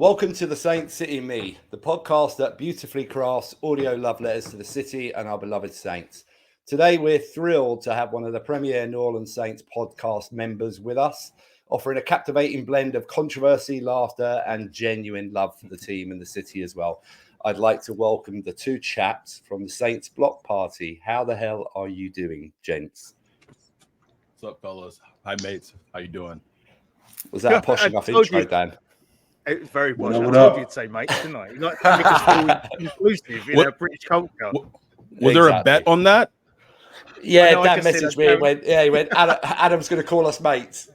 Welcome to the SaintsCityMe, the podcast that beautifully crafts audio love letters to the city and our beloved Saints. Today, we're thrilled to have one of the premier New Orleans Saints podcast members with us, offering a captivating blend of controversy, laughter, and genuine love for the team and the city as well. I'd like to welcome the two chaps from the Saints block party. How the hell are you doing, gents? What's up, fellas? Hi, mates. How you doing? Was that a posh enough intro, Dan? It was very posh. I told you to say mates, didn't I? You like to make us feel inclusive in our British culture. Was there a bet on that? Yeah, Dan messaged me and went, he went, Adam's going to call us mates.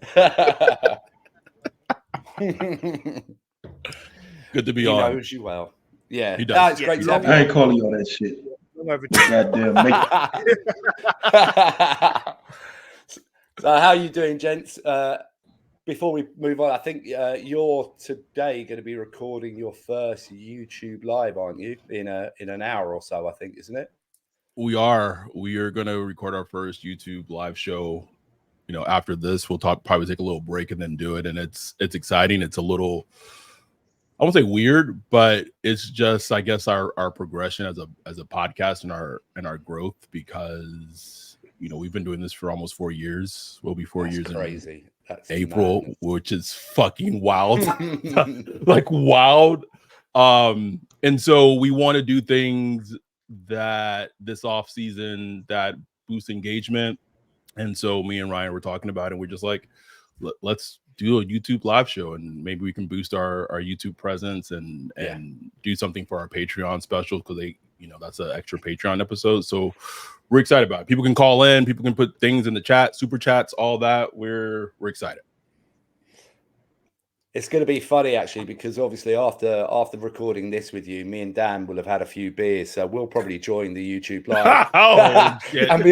Good to be he on. He knows you well. Yeah. He does. It's great to have you. I ain't calling you all that shit. Goddamn, So how are you doing, gents? Before we move on, I think you're today going to be recording your first YouTube live, aren't you? In an hour or so, I think, isn't it? We are going to record our first YouTube live show. You know, after this, we'll probably take a little break and then do it. And it's exciting. It's a little, I won't say weird, but it's just, I guess, our progression as a podcast and our growth, because you know we've been doing this for almost 4 years. We'll be 4 years. Crazy. That's April, madness. Which is fucking wild. Like wild. And so we want to do things that this off season that boost engagement. And so me and Ryan were talking about it, and we're just like, let's do a YouTube live show, and maybe we can boost our YouTube presence and do something for our Patreon special, because that's an extra Patreon episode. So we're excited about it. People can call in, people can put things in the chat, super chats, all that. We're excited. It's going to be funny, actually, because obviously after recording this with you, me and Dan will have had a few beers, so we'll probably join the YouTube live and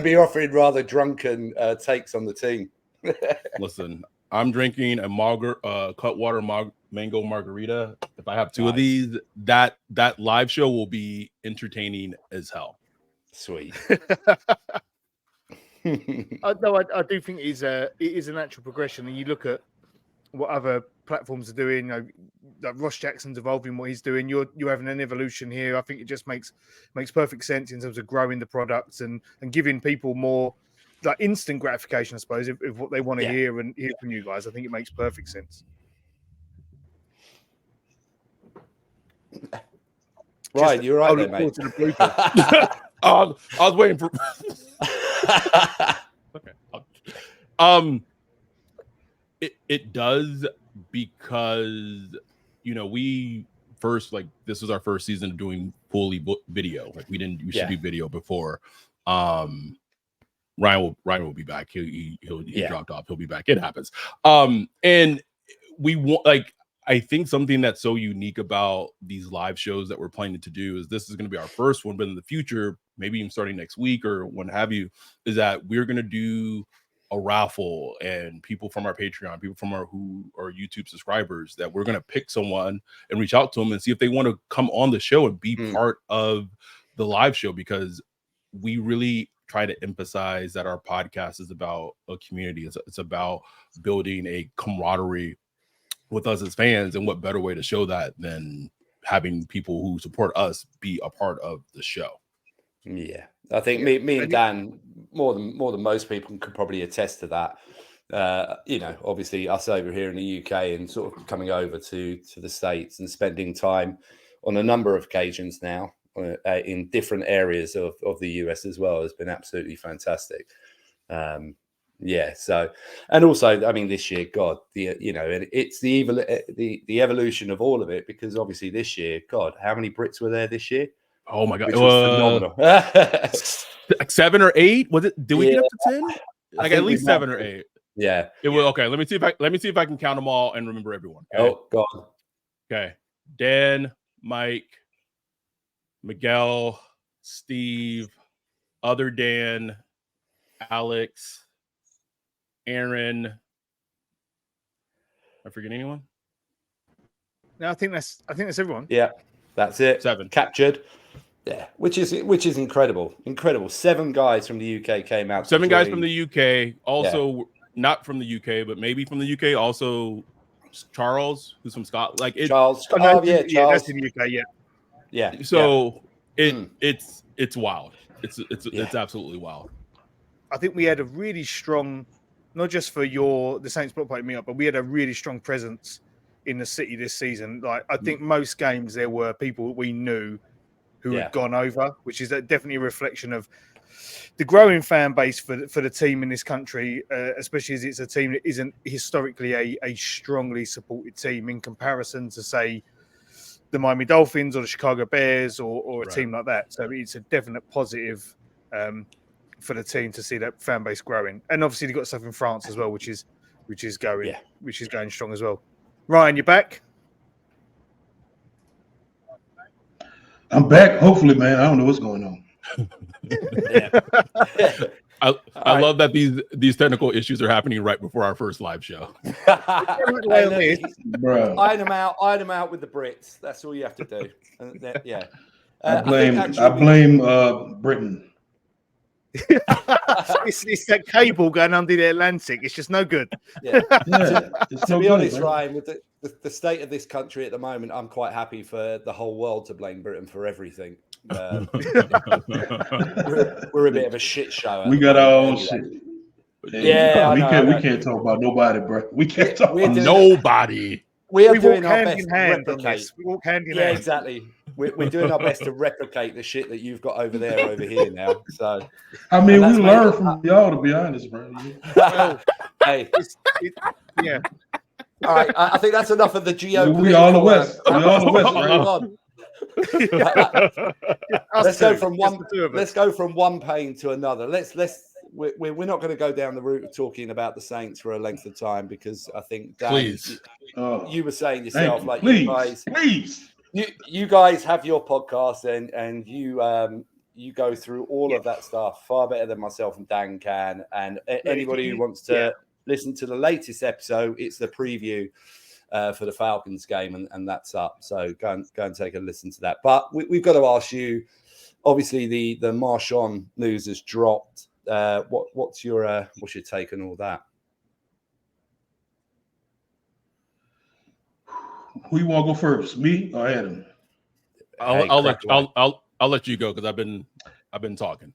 be offering rather drunken takes on the team. Listen, I'm drinking a Cutwater mango margarita. If I have two of these, that live show will be entertaining as hell. Sweet. I do think it is a natural progression, and you look at what other platforms are doing. You know, like Ross Jackson's evolving what he's doing. You're having an evolution here. I think it just makes perfect sense in terms of growing the products and giving people more like instant gratification, I suppose, if what they want to hear from you guys. I think it makes perfect sense. Right, you're right there, mate. I was waiting for. Okay. It does, because we first, like, this was our first season of doing fully video. Like we should do video before. Ryan will be back. He dropped off. He'll be back. It happens. And we want, like, I think something that's so unique about these live shows that we're planning to do is this is going to be our first one, but in the future, maybe even starting next week or what have you, is that we're going to do a raffle, and people from our Patreon, people from who are YouTube subscribers, that we're going to pick someone and reach out to them and see if they want to come on the show and be part of the live show, because we really try to emphasize that our podcast is about a community. It's about building a camaraderie with us as fans, and what better way to show that than having people who support us be a part of the show. Yeah, I think me and Dan, more than most people, could probably attest to that. Obviously us over here in the UK and sort of coming over to the States and spending time on a number of occasions now in different areas of the US as well has been absolutely fantastic. So, and also, I mean, this year, God, it's the evolution of all of it, because obviously this year, God, how many Brits were there this year? Oh my God, which was phenomenal. 7 or 8? Was it? Did we get up to 10? Like at least 7 or 8. Yeah, it was okay. Let me see if I can count them all and remember everyone. Okay? Oh God. Okay, Dan, Mike, Miguel, Steve, other Dan, Alex, Aaron. I forget anyone? No, I think that's everyone. Yeah, that's it. 7 captured. Yeah, which is incredible. 7 guys from the UK came out. 7 guys from the UK, also not from the UK, but maybe from the UK. Also Charles, who's from Scotland. Like Charles. Charles. Charles. That's in the UK. Yeah. So it's wild. It's absolutely wild. I think we had a really strong, not just for the Saints Block Party meetup, but we had a really strong presence in the city this season. Like I think most games there were people we knew who had gone over, which is definitely a reflection of the growing fan base for the team in this country, especially as it's a team that isn't historically a strongly supported team in comparison to, say, the Miami Dolphins or the Chicago Bears or a team like that. So it's a definite positive for the team to see that fan base growing. And obviously they've got stuff in France as well, which is going strong as well. Ryan, you back? I'm back. Hopefully, man. I don't know what's going on. I love that these technical issues are happening right before our first live show. Iron them out with the Brits. That's all you have to do. I blame Britain. It's that cable going under the Atlantic. It's just no good. To be honest, Ryan, with the state of this country at the moment, I'm quite happy for the whole world to blame Britain for everything. We're a bit of a shit show. We got our own shit. We can't talk about nobody, bro. We can't talk about nobody. We are doing our best to replicate. We walk hand in hand. Exactly. We're doing our best to replicate the shit that you've got over there, over here now. So, I mean, we learn from y'all, to be honest, bro. Hey, yeah. All right, I think that's enough of the geopolitical. We all the West. We all the West, right? Let's go from one pain to another. We're not going to go down the route of talking about the Saints for a length of time, because I think Dan, you were saying yourself, you guys have your podcast and you go through all of that stuff far better than myself and Dan can. And anybody who wants to listen to the latest episode, it's the preview for the Falcons game, and that's up. So go and take a listen to that. But we've got to ask you, obviously the Marshon news has dropped. What's your take on all that? Who you want to go first, me or Adam? I'll let you go, because I've been talking.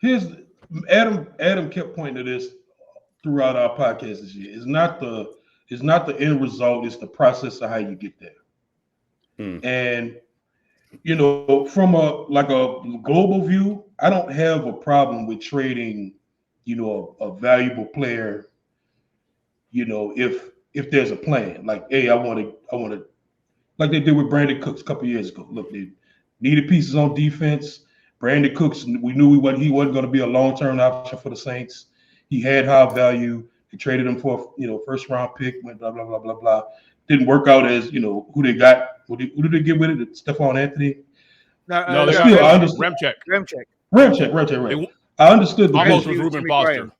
Here's Adam kept pointing to this throughout our podcast this year. It's not the end result, it's the process of how you get there. And from a global view, I don't have a problem with trading, a valuable player, if there's a plan. Like, hey, I want to, like they did with Brandon Cooks a couple years ago. Look, they needed pieces on defense. Brandon Cooks, we knew he wasn't going to be a long-term option for the Saints. He had high value. They traded him for first round pick, went blah blah blah blah blah. Didn't work out as who they got. Who did they get with it? Stephon Anthony. No, they got Remcheck. Right. I understood the almost was Reuben Foster.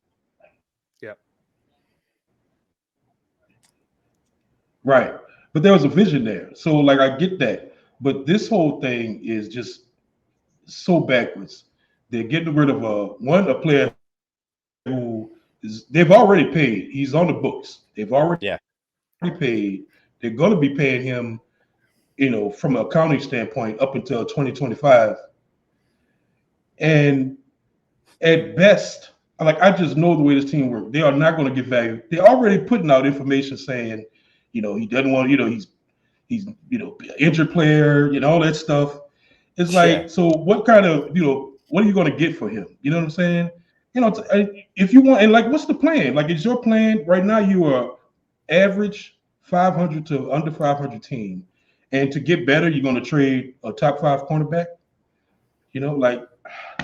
Yeah. Right, but there was a vision there, so I get that. But this whole thing is just so backwards. They're getting rid of a player who they've already paid. He's on the books. They've already paid. They're going to be paying him, from an accounting standpoint, up until 2025. And at best, I just know the way this team works. They are not going to get value. They're already putting out information saying, he doesn't want, he's an injured player, all that stuff. It's so what kind of, what are you going to get for him? You know what I'm saying? If you want, and what's the plan? Is your plan right now? You are average 500 to under 500 team, and to get better, you're going to trade a top 5 cornerback.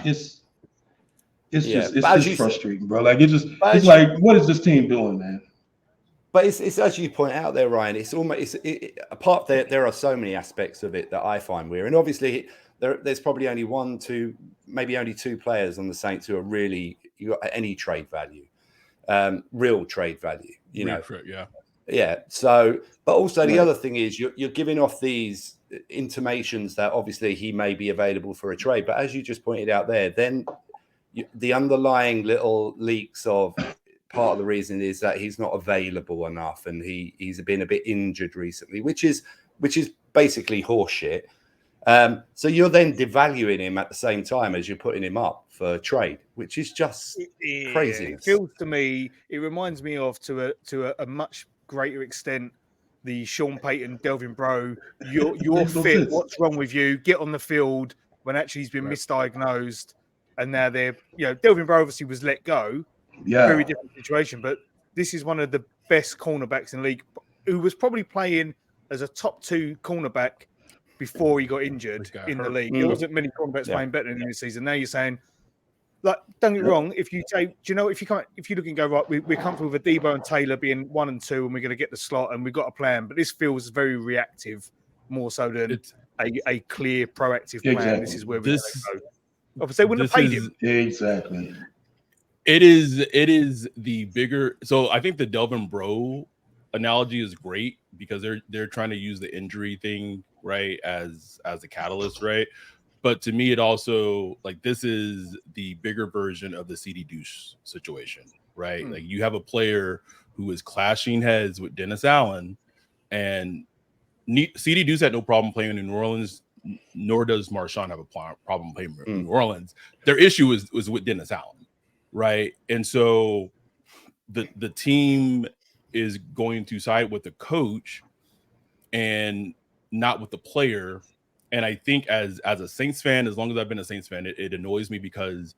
It's just frustrating, bro. It's what is this team doing, man? But it's as you point out there, Ryan. It's almost apart there are so many aspects of it that I find weird, and obviously there's probably only one, two, maybe only 2 players on the Saints who are really any trade value, real trade value. Yeah. So, but also the other thing is you're giving off these intimations that obviously he may be available for a trade. But as you just pointed out there, then the underlying little leaks of part of the reason is that he's not available enough, and he's been a bit injured recently, which is basically horseshit. So you're then devaluing him at the same time as you're putting him up for trade, which is just craziness. It feels to me, it reminds me of to a much greater extent the Sean Payton, Delvin Breaux, you're fit, what's wrong with you? Get on the field, when actually he's been misdiagnosed, and now they're, Delvin Breaux obviously was let go. Yeah. Very different situation, but this is one of the best cornerbacks in the league, who was probably playing as a top 2 cornerback before he got injured in the league. There wasn't many cornerbacks playing better than him this season. Now you're saying, like, don't get me wrong, if you say, do you know, if you look and go, right, we're comfortable with Debo and Taylor being 1 and 2, and we're going to get the slot, and we've got a plan, but this feels very reactive, more so than a clear, proactive plan. Exactly. This is where we're going to go. Obviously, they wouldn't have paid him. Exactly. It is the bigger. So I think the Delvin Breaux analogy is great because they're trying to use the injury thing, right, as a catalyst, right? But to me, it also, like, this is the bigger version of the CD Deuce situation, right? Like, you have a player who is clashing heads with Dennis Allen, and CD Deuce had no problem playing in New Orleans, nor does Marshon have a problem playing in New Orleans. Their issue was with Dennis Allen, right? And so the team is going to side with the coach and not with the player. And I think as a Saints fan, as long as I've been a Saints fan, it annoys me because,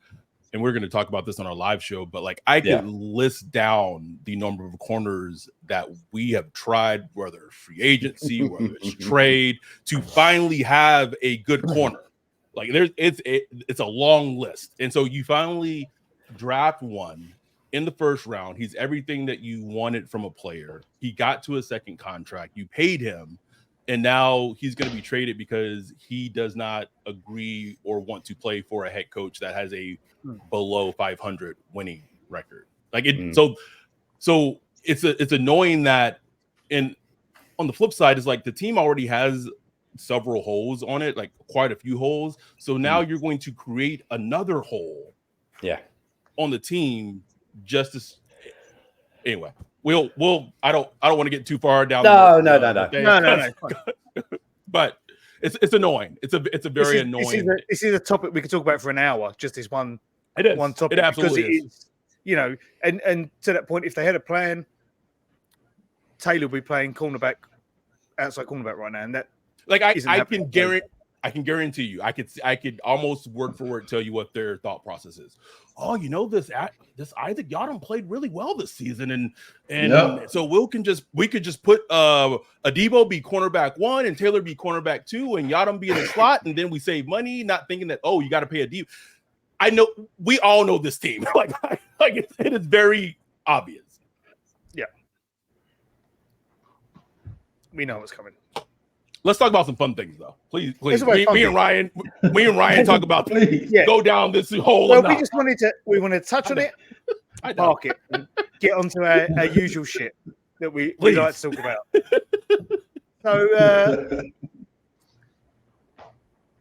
and we're going to talk about this on our live show, but like I could list down the number of corners that we have tried, whether free agency, whether it's trade, to finally have a good corner. Like it's a long list. And so you finally draft one in the first round. He's everything that you wanted from a player. He got to a second contract. You paid him. And now he's going to be traded because he does not agree or want to play for a head coach that has a below 500 winning record. Like it, so it's annoying that. And on the flip side is like the team already has several holes on it, like quite a few holes. So now you're going to create another hole, on the team just to. Anyway. We'll. I don't want to get too far down. No. But it's annoying. It's a very annoying. This is a topic we could talk about for an hour. Just this one. It is. One topic. It absolutely is. And to that point, if they had a plan, Taylor would be playing outside cornerback right now, and that I can guarantee you, I could almost word for word tell you what their thought process is. Oh, this Isaac Yadam played really well this season, and so we could just put Adebo be cornerback 1 and Taylor be cornerback 2 and Yadam be in the slot, and then we save money, not thinking that you got to pay Adebo. I know we all know this team, it is very obvious. Yeah, we know what's coming. Let's talk about some fun things, though. Please. Me and Ryan talk about go down this hole. Well, we want to touch on it, park it, and get onto our usual shit that we like to talk about. So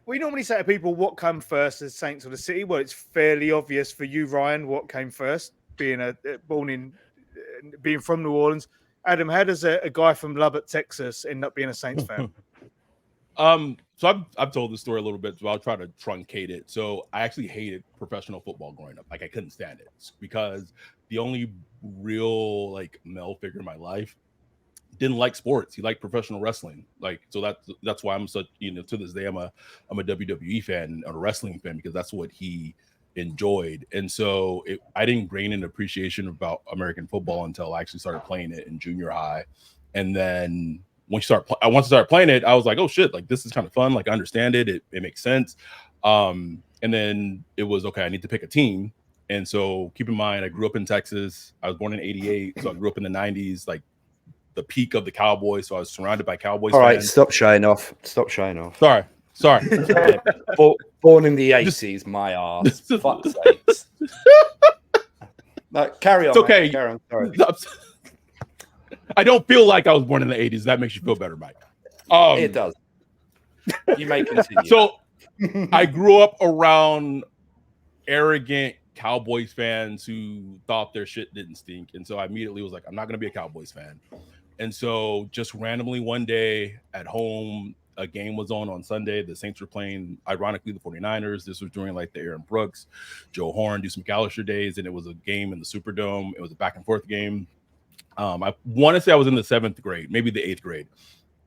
we normally say to people, what came first, the Saints or the City? Well, it's fairly obvious for you, Ryan, what came first, being from New Orleans. Adam, how does a guy from Lubbock, Texas, end up being a Saints fan? So I've told this story a little bit, so I'll try to truncate it. So I actually hated professional football growing up. Like I couldn't stand it because the only real male figure in my life didn't like sports. He liked professional wrestling. So that's why I'm such, to this day I'm a WWE fan, a wrestling fan, because that's what he enjoyed. And so I didn't gain an appreciation about American football until I actually started playing it in junior high. And then once I started playing it, I was like, oh shit, this is kind of fun. I understand it. It makes sense. And then it was okay. I need to pick a team. And so keep in mind, I grew up in Texas. I was born in 88. So I grew up in the 90s, the peak of the Cowboys. So I was surrounded by Cowboys. All right. fans. Stop showing off. Sorry. Born in the 80s, my ass. Fuck's sakes. No, carry on. It's okay. Mate. Carry on. Sorry. I don't feel like I was born in the 80s. That makes you feel better, Mike. It does. You may continue. So I grew up around arrogant Cowboys fans who thought their shit didn't stink. And so I immediately was like, I'm not going to be a Cowboys fan. And so just randomly one day at home, a game was on Sunday. The Saints were playing, ironically, the 49ers. This was during like the Aaron Brooks, Joe Horn, Deuce McAllister days. And it was a game in the Superdome. It was a back and forth game. I want to say I was in the 7th grade, maybe the 8th grade.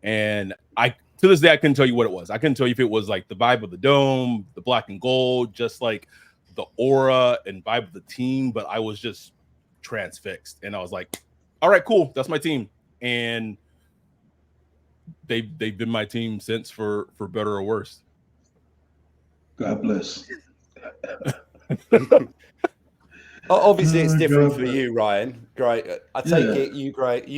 And to this day, I couldn't tell you what it was. I couldn't tell you if it was like the vibe of the dome, the black and gold, just like the aura and vibe of the team. But I was just transfixed. And I was like, all right, cool. That's my team. And they've been my team since for better or worse. God bless. Obviously, it's different for you, Ryan. Great. I take it you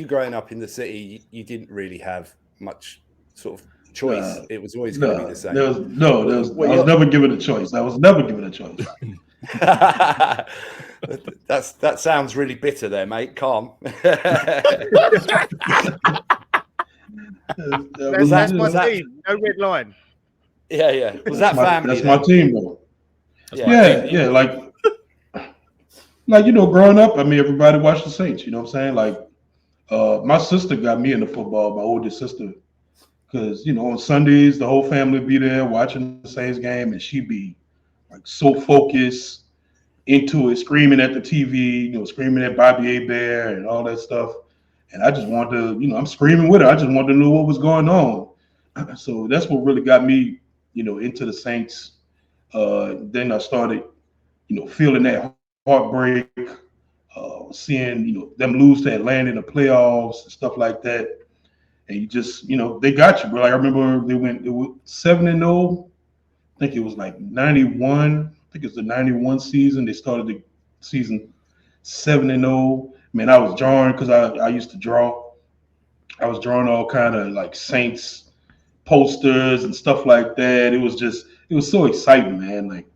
growing up in the city, you didn't really have much sort of choice. It was always going to be the same. I was never given a choice. I was never given a choice. That sounds really bitter there, mate. Calm. That's my team. No red line. Yeah. Was that family? That's my team, though. Yeah. Like, you know, growing up, I mean, everybody watched the Saints. You know what I'm saying? Like, my sister got me into football, my oldest sister, because, you know, on Sundays, the whole family would be there watching the Saints game, and she'd be like so focused into it, screaming at the TV, you know, screaming at Bobby Bear and all that stuff. And I just wanted to, you know, I'm screaming with her. I just wanted to know what was going on. So that's what really got me, you know, into the Saints. Then I started, you know, feeling that heartbreak, seeing, you know, them lose to Atlanta in the playoffs and stuff like that. And you just, you know, they got you, bro. Like I remember it was 7-0. I think it was like 91. I think it's the 91 season. They started the season 7-0. Man, I was drawing because I used to draw. I was drawing all kind of like Saints posters and stuff like that. It was so exciting, man. Like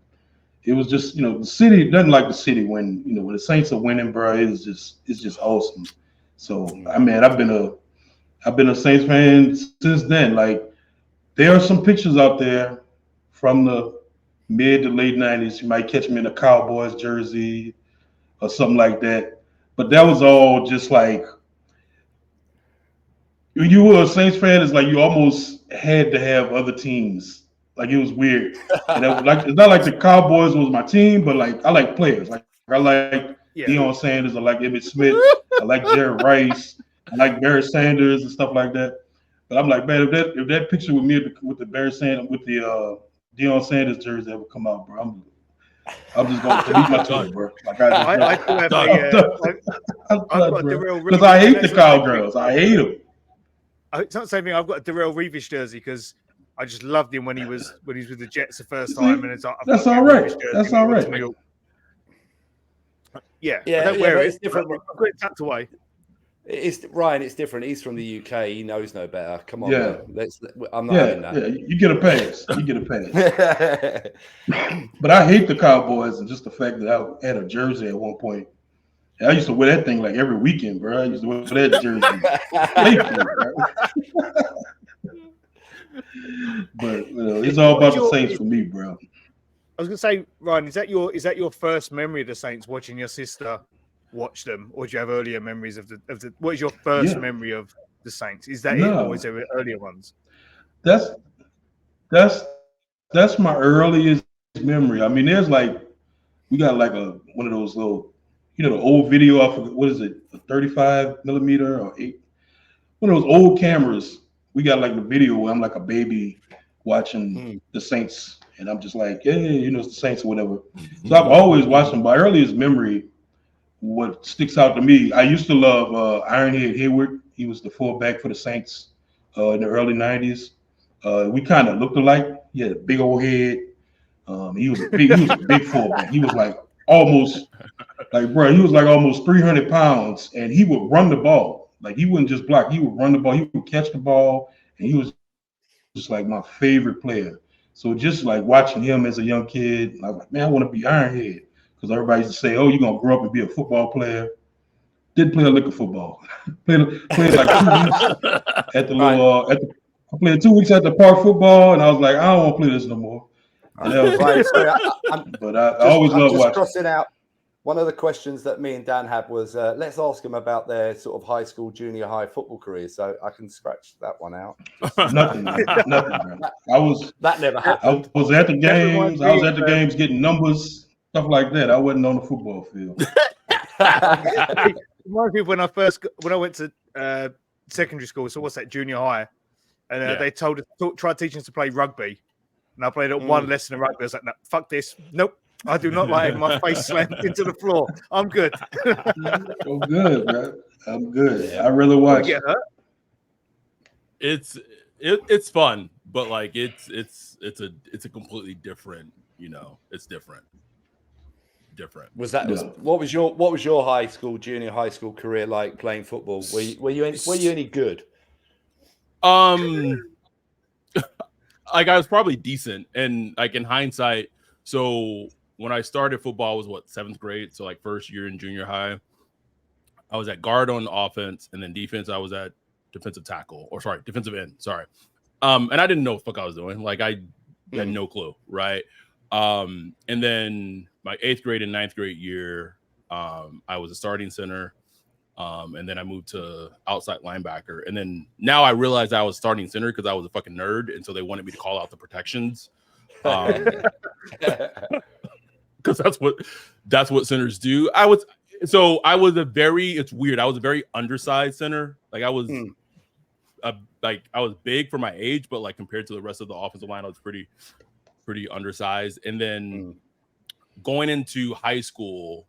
it was just, you know, the city doesn't like the city when, you know, when the Saints are winning, bro. It's just awesome. So I mean, I've been a Saints fan since then. Like there are some pictures out there from the mid to late 90s. You might catch me in a Cowboys jersey or something like that. But that was all just like, when you were a Saints fan, it's like you almost had to have other teams. Like it was weird. And it's not like the Cowboys was my team, but like I like players. Like I like Deion Sanders, I like Emmitt Smith, I like Jerry Rice, I like Barry Sanders and stuff like that. But I'm like, man, if that picture with me with the Barry Sanders, with the Deion Sanders jersey ever come out, bro, I'm just going to delete my Twitter, bro. Like I've got because I hate the Cowgirls. I hate them. It's not the same thing. I've got a Darrell Revis jersey because I just loved him when he was with the Jets the first time, and it's like, that's all right. That's all right. Yeah. I don't wear it. It's different. I've got it tucked away. It's Ryan. It's different. He's from the UK. He knows no better. Come on, I'm not having that. Yeah, you get a pass. You get a pass. But I hate the Cowboys and just the fact that I had a jersey at one point. And I used to wear that thing like every weekend, bro. I used to wear that jersey. But you know, it's all about the Saints for me, bro. I was gonna say, Ryan, is that your first memory of the Saints, watching your sister watch them, or do you have earlier memories of the what is your first memory of the Saints? Is that it, or is there earlier ones? That's my earliest memory. I mean, there's like, we got like one of those little, you know, the old video off of, what is it, a 35 millimeter or 8, one of those old cameras. We got like the video where I'm like a baby watching the Saints, and I'm just like, hey, you know, it's the Saints or whatever. So I've always watched them. My earliest memory, what sticks out to me, I used to love Ironhead Hayward. He was the fullback for the Saints in the early 90s. We kind of looked alike. He had a big old head. He was a big fullback. He was like almost like, bro, he was like almost 300 pounds, and he would run the ball. Like he wouldn't just block, he would run the ball, he would catch the ball, and he was just like my favorite player. So just like watching him as a young kid, I was like, man, I want to be Ironhead. Because everybody used to say, oh, you're going to grow up and be a football player. Didn't play a lick of football. played like 2 weeks at the little, I played 2 weeks at the park football, and I was like, I don't want to play this no more. Right, sorry, But I always love watching. Crossing out. One of the questions that me and Dan had was, let's ask them about their sort of high school, junior high football careers. So I can scratch that one out. Nothing. That never happened. I was at the games. I was at the games getting numbers, stuff like that. I wasn't on the football field. It reminds me of when I went to secondary school. So what's that, junior high? And they tried teaching us to play rugby. And I played at one lesson of rugby. I was like, no, fuck this. Nope. I do not like having my face slammed into the floor. I'm good. I'm good, bro. I'm good. I really watch it. It's fun, but like it's a completely different, it's different. What was your high school, junior high school career like playing football? Were you any good? Like I was probably decent, and like in hindsight, so when I started football, I was 7th grade, so like first year in junior high. I was at guard on offense, and then defense I was at defensive end. Sorry. And I didn't know what the fuck I was doing. Like I had no clue, right? And then my 8th grade and 9th grade year, I was a starting center. And then I moved to outside linebacker. And then now I realized I was starting center because I was a fucking nerd. And so they wanted me to call out the protections. Because that's what centers do. It's weird. I was a very undersized center. Like I was I was big for my age, but like compared to the rest of the offensive line, I was pretty undersized. And then going into high school,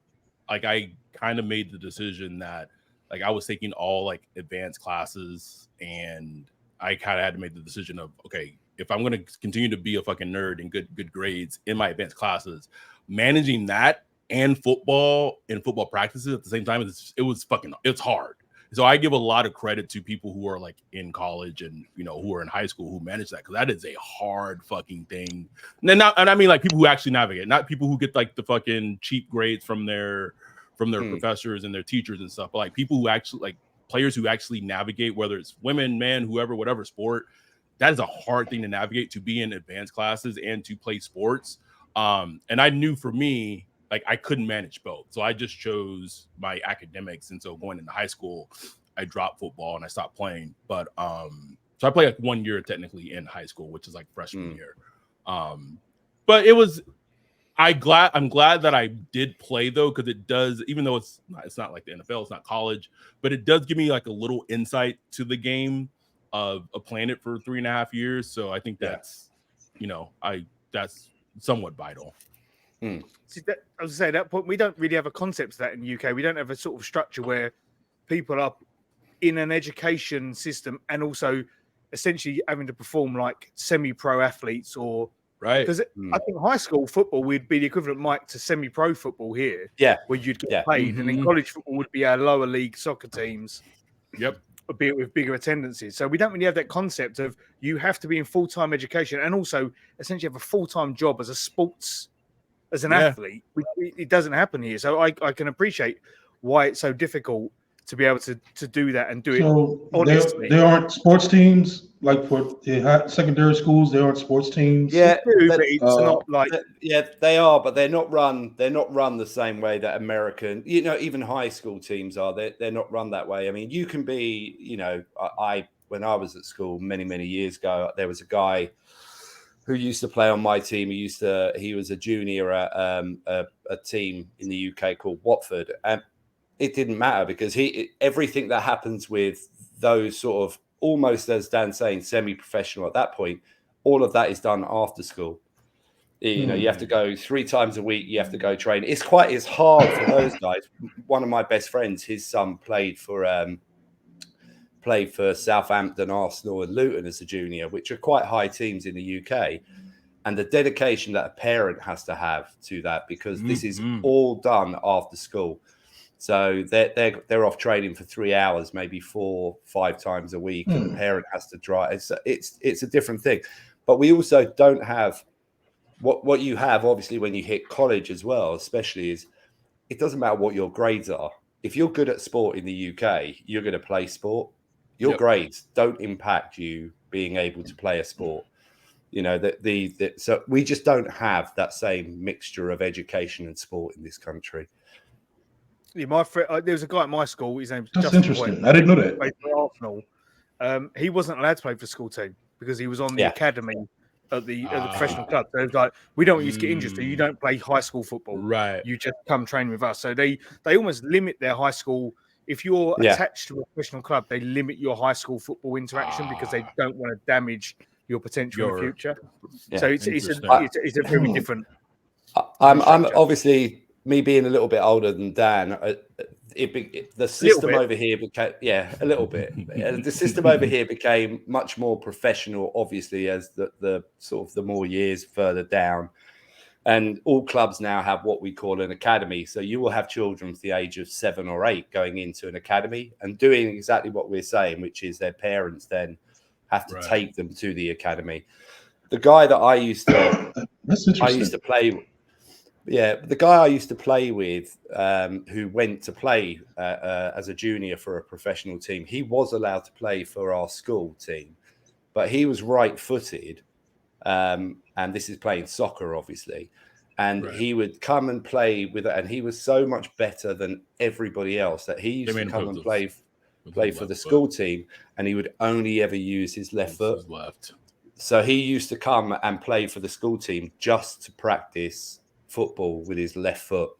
like I kind of made the decision that like I was taking all like advanced classes, and I kind of had to make the decision of, okay, if I'm going to continue to be a fucking nerd and good grades in my advanced classes, managing that and football practices at the same time, it's hard. So I give a lot of credit to people who are like in college and who are in high school who manage that, because that is a hard fucking thing. And I mean like people who actually navigate, not people who get like the fucking cheap grades from their professors and their teachers and stuff, but like people who actually like players who actually navigate, whether it's women, men, whoever, whatever sport. That is a hard thing to navigate, to be in advanced classes and to play sports. And I knew for me, like I couldn't manage both. So I just chose my academics. And so going into high school, I dropped football and I stopped playing. But so I played like 1 year technically in high school, which is like freshman year. But I'm glad that I did play though, because it does, even though it's not like the NFL, it's not college, but it does give me like a little insight to the game of playing it for 3.5 years. So I think that's, that's somewhat vital. See, I was saying, at that point, we don't really have a concept of that in the UK. We don't have a sort of structure where people are in an education system and also essentially having to perform like semi-pro athletes, or right? Because I think high school football would be the equivalent, Mike, to semi-pro football here. Yeah, where you'd get paid, and then college football would be our lower league soccer teams. Yep. Albeit with bigger attendances. So we don't really have that concept of you have to be in full-time education and also essentially have a full-time job as an athlete. It doesn't happen here. So I can appreciate why it's so difficult to be able to do that and do it honestly. There aren't sports teams like for the secondary schools. There aren't sports teams. Yeah, but it's not like they are, but they're not run the same way that American, even high school teams are. They're not run that way. I mean, you can be, when I was at school many years ago, there was a guy who used to play on my team. He was a junior at a team in the UK called Watford, and it didn't matter because everything that happens with those sort of, almost as Dan's saying, semi-professional at that point, all of that is done after school. You have to go 3 times a week. You have to go train. It's hard for those guys. One of my best friends, his son played for Southampton, Arsenal, and Luton as a junior, which are quite high teams in the UK. And the dedication that a parent has to have to that, because this is all done after school. So they're off training for 3 hours, maybe 4-5 times a week, and the parent has to drive. It's a different thing. But we also don't have what you have, obviously, when you hit college as well, especially, is it doesn't matter what your grades are. If you're good at sport in the UK, you're going to play sport. Your grades don't impact you being able to play a sport. You know, so we just don't have that same mixture of education and sport in this country. Yeah, my friend, there was a guy at my school. His name's That's Justin interesting. Point. I didn't know that. Played for Arsenal. He wasn't allowed to play for the school team because he was on the academy at the professional club. So it was like, we don't want you to get injured, so you don't play high school football. Right. You just come train with us. So they almost limit their high school. If you're attached to a professional club, they limit your high school football interaction because they don't want to damage your potential in the future. Yeah. So it's a very different. I'm obviously, me being a little bit older than Dan, the system over here became a little bit. The system over here became much more professional, obviously, as the sort of the more years further down. And all clubs now have what we call an academy. So you will have children from the age of 7 or 8 going into an academy and doing exactly what we're saying, which is their parents then have to take them to the academy. The guy that I used to play. Yeah, the guy I used to play with, who went to play as a junior for a professional team, he was allowed to play for our school team, but he was right-footed, and this is playing soccer, obviously, and he would come and play with it, and he was so much better than everybody else that he used to come and play for the school team, and he would only ever use his left foot. So he used to come and play for the school team just to practice football with his left foot.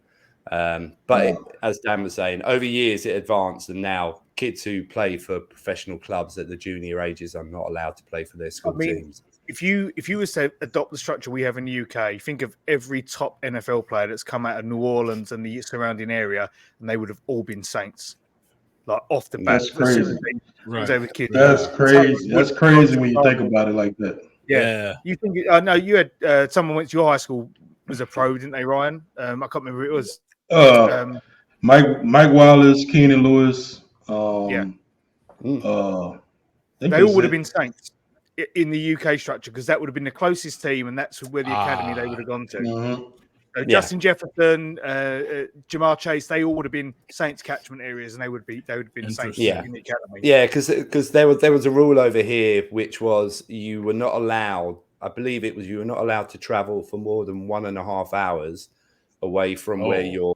As Dan was saying, over years it advanced, and now kids who play for professional clubs at the junior ages are not allowed to play for their school teams. If you were to adopt the structure we have in the UK, think of every top NFL player that's come out of New Orleans and the surrounding area, and they would have all been Saints. Like off the bat. That's crazy. That's crazy. That's crazy when you think about it like that. Yeah. You think? I know you had someone went to your high school was a pro, didn't they, Ryan? I can't remember who it was. Mike Wallace, Keenan Lewis. They all would have been Saints in the UK structure because that would have been the closest team, and that's where the academy they would have gone to. Mm-hmm. Justin Jefferson, Jamar Chase, they all would have been Saints catchment areas, and they would have been Saints in the academy. Yeah, because there was a rule over here which was you were not allowed. I believe it was you were not allowed to travel for more than 1.5 hours away from where your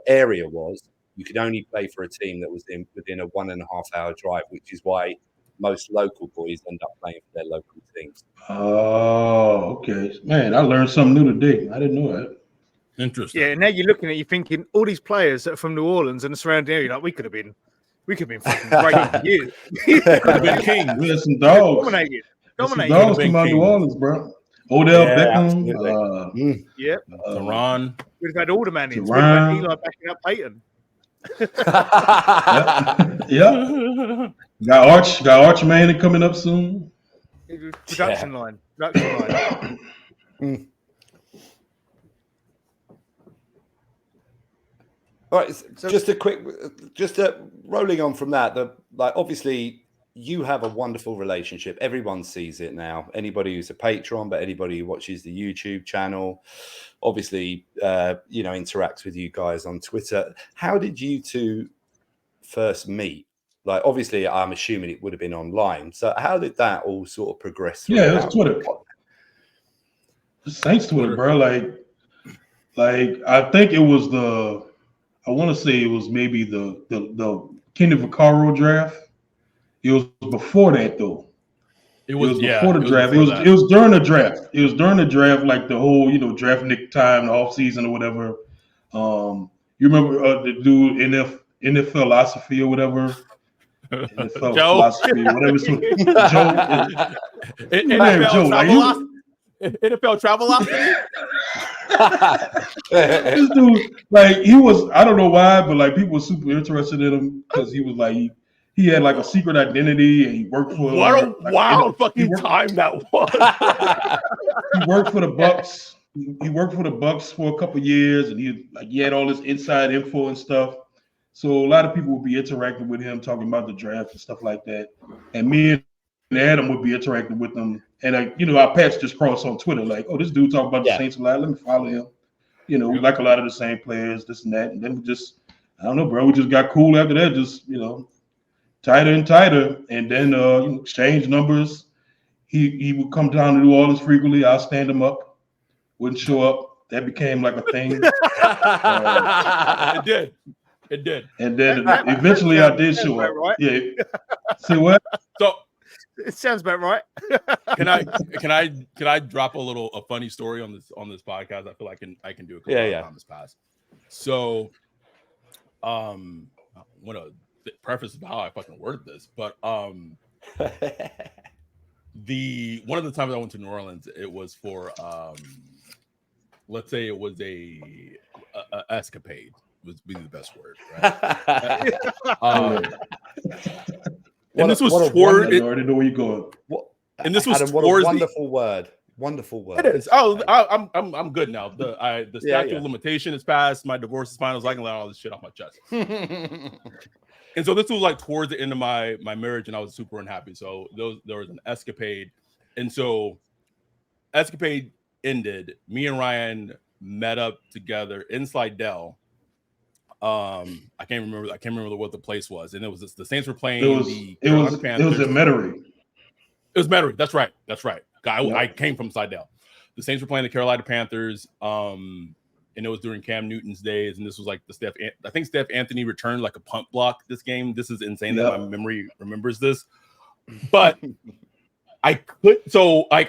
area was. You could only play for a team that was within a 1.5 hour drive, which is why most local boys end up playing for their local teams. Oh, okay. Man, I learned something new today. I didn't know that. Interesting. Yeah, now you're looking at you thinking all these players that are from New Orleans and the surrounding area, like we could have been fucking great for years. Could have been king. We had some dogs. Dominated. Some dogs come out of New Orleans, bro. Odell Beckham. Teron. We'd have had all the Mannings. We'd have had Eli backing up Peyton. Yeah. Got Arch Manning coming up soon. Production line. All right, so just rolling on from that. Obviously, you have a wonderful relationship. Everyone sees it now. Anybody who's a patron, but anybody who watches the YouTube channel, obviously, interacts with you guys on Twitter. How did you two first meet? Like, obviously, I'm assuming it would have been online. So how did that all sort of progress? Yeah, it was Twitter. Saints Twitter, bro. Like I think it was I want to say it was maybe the Kenny Vaccaro draft. It was before that though. It was before the draft. It was during the draft. It was during the draft, like the whole draft nick time, the off season or whatever. You remember the dude NFL philosophy or whatever. NFL philosophy, whatever. Joe. NFL Travelocity. This dude, like, he was, I don't know why, but like people were super interested in him because he was like he had like a secret identity and he worked for what a wild fucking time that was. He worked for the Bucks. He worked for the Bucks for a couple of years, and he had all this inside info and stuff. So a lot of people would be interacting with him, talking about the draft and stuff like that. And me and Adam would be interacting with them. And our paths just crossed on Twitter, like, oh, this dude talking about the Saints a lot. Let me follow him. We like a lot of the same players, this and that. And then we just, I don't know, bro. We just got cool after that, just, tighter and tighter. And then exchanged numbers. he would come down to New Orleans frequently. I'll stand him up, wouldn't show up. That became like a thing. It did. And then eventually I did show up. Right. Yeah. See what? So it sounds about right. Can I drop a funny story on this podcast? I feel like I can do it. Time has passed. So, I want to preface about how I fucking worded this, but one of the times I went to New Orleans, it was for let's say it was a escapade would be the best word, right? And this was toward. I already know where you're going. And this was what a wonderful word. Wonderful word. It is. Oh, I'm good now. The statute of limitation is passed. My divorce is final. So I can let all this shit off my chest. And so this was like towards the end of my marriage, and I was super unhappy. So there was an escapade, and so escapade ended. Me and Ryan met up together in Slidell. I can't remember what the place was, and it was the Saints were playing. It was in Metairie. It was Metairie. That's right. I came from Slidell. The Saints were playing the Carolina Panthers, and it was during Cam Newton's days, and this was like I think Steph Anthony returned like a punt block this game. This is insane that my memory remembers this. But I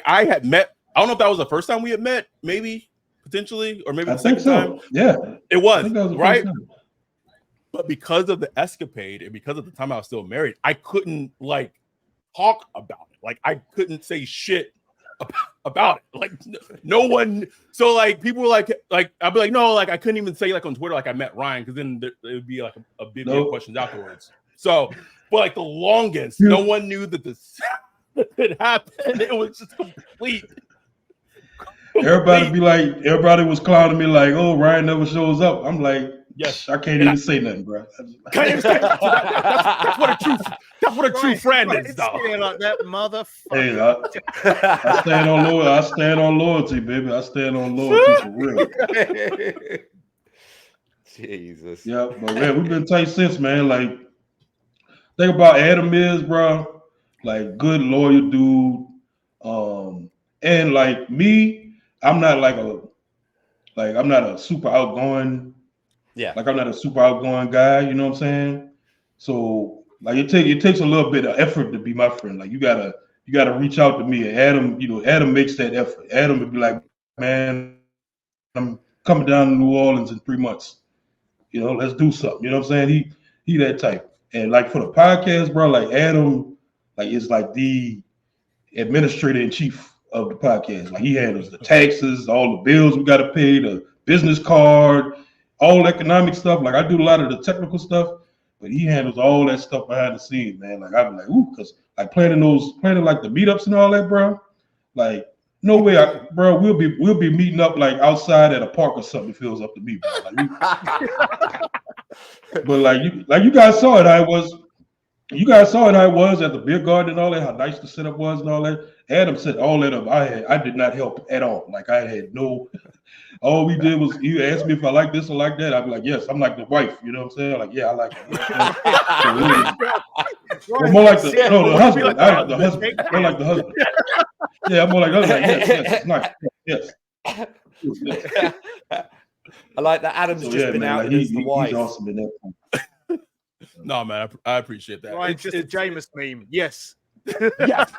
had met, I don't know if that was the first time we had met, maybe, potentially, or maybe the second time. Yeah. It was right? But because of the escapade and because of the time I was still married, I couldn't like talk about it. Like I couldn't say shit about it. Like no one. So like people were like I'd be like, no, like I couldn't even say like on Twitter like I met Ryan, because then it would be like a big questions afterwards. So but like the longest, no one knew that this had happened. It was just complete. Everybody was clowning me like, oh, Ryan never shows up. I'm like, yes, I can't even say nothing, bro. That's what a true friend is, though. Like that motherfucker. Hey, I stand on loyalty. I stand on loyalty, baby. I stand on loyalty for real. Jesus. Yeah, but man, we've been tight since, man. Like, think about Adam is, bro. Like, good loyal dude. And like me, I'm not I'm not a super outgoing. Yeah. Like I'm not a super outgoing guy, you know what I'm saying? So like it takes a little bit of effort to be my friend. Like you gotta reach out to me. And Adam makes that effort. Adam would be like, man, I'm coming down to New Orleans in 3 months. Let's do something. You know what I'm saying? He that type. And like for the podcast, bro, like Adam, like is like the administrator in chief of the podcast. Like he handles the taxes, all the bills we got to pay, the business card, all economic stuff. Like I do a lot of the technical stuff, but he handles all that stuff behind the scenes, man. Like I'd be like, ooh, because like planning like the meetups and all that, bro. Like no way, bro. We'll be meeting up like outside at a park or something. It feels up to me, bro. But you guys saw it. You guys saw it. I was at the beer garden and all that. How nice the setup was and all that. Adam set all that up. I did not help at all. Like I had no. All we did was he asked me if I like this or like that. I'd be like, yes, I'm like the wife. You know what I'm saying? Like, yeah, I like it. More like the husband. The husband. More like the husband. Yeah, I'm more like the husband. Yes, nice. Yes. I like that. Adam's just been out as the wife. He's awesome in that point. No, man, I appreciate that. Right, it's a Jameis meme. Yes. Yes.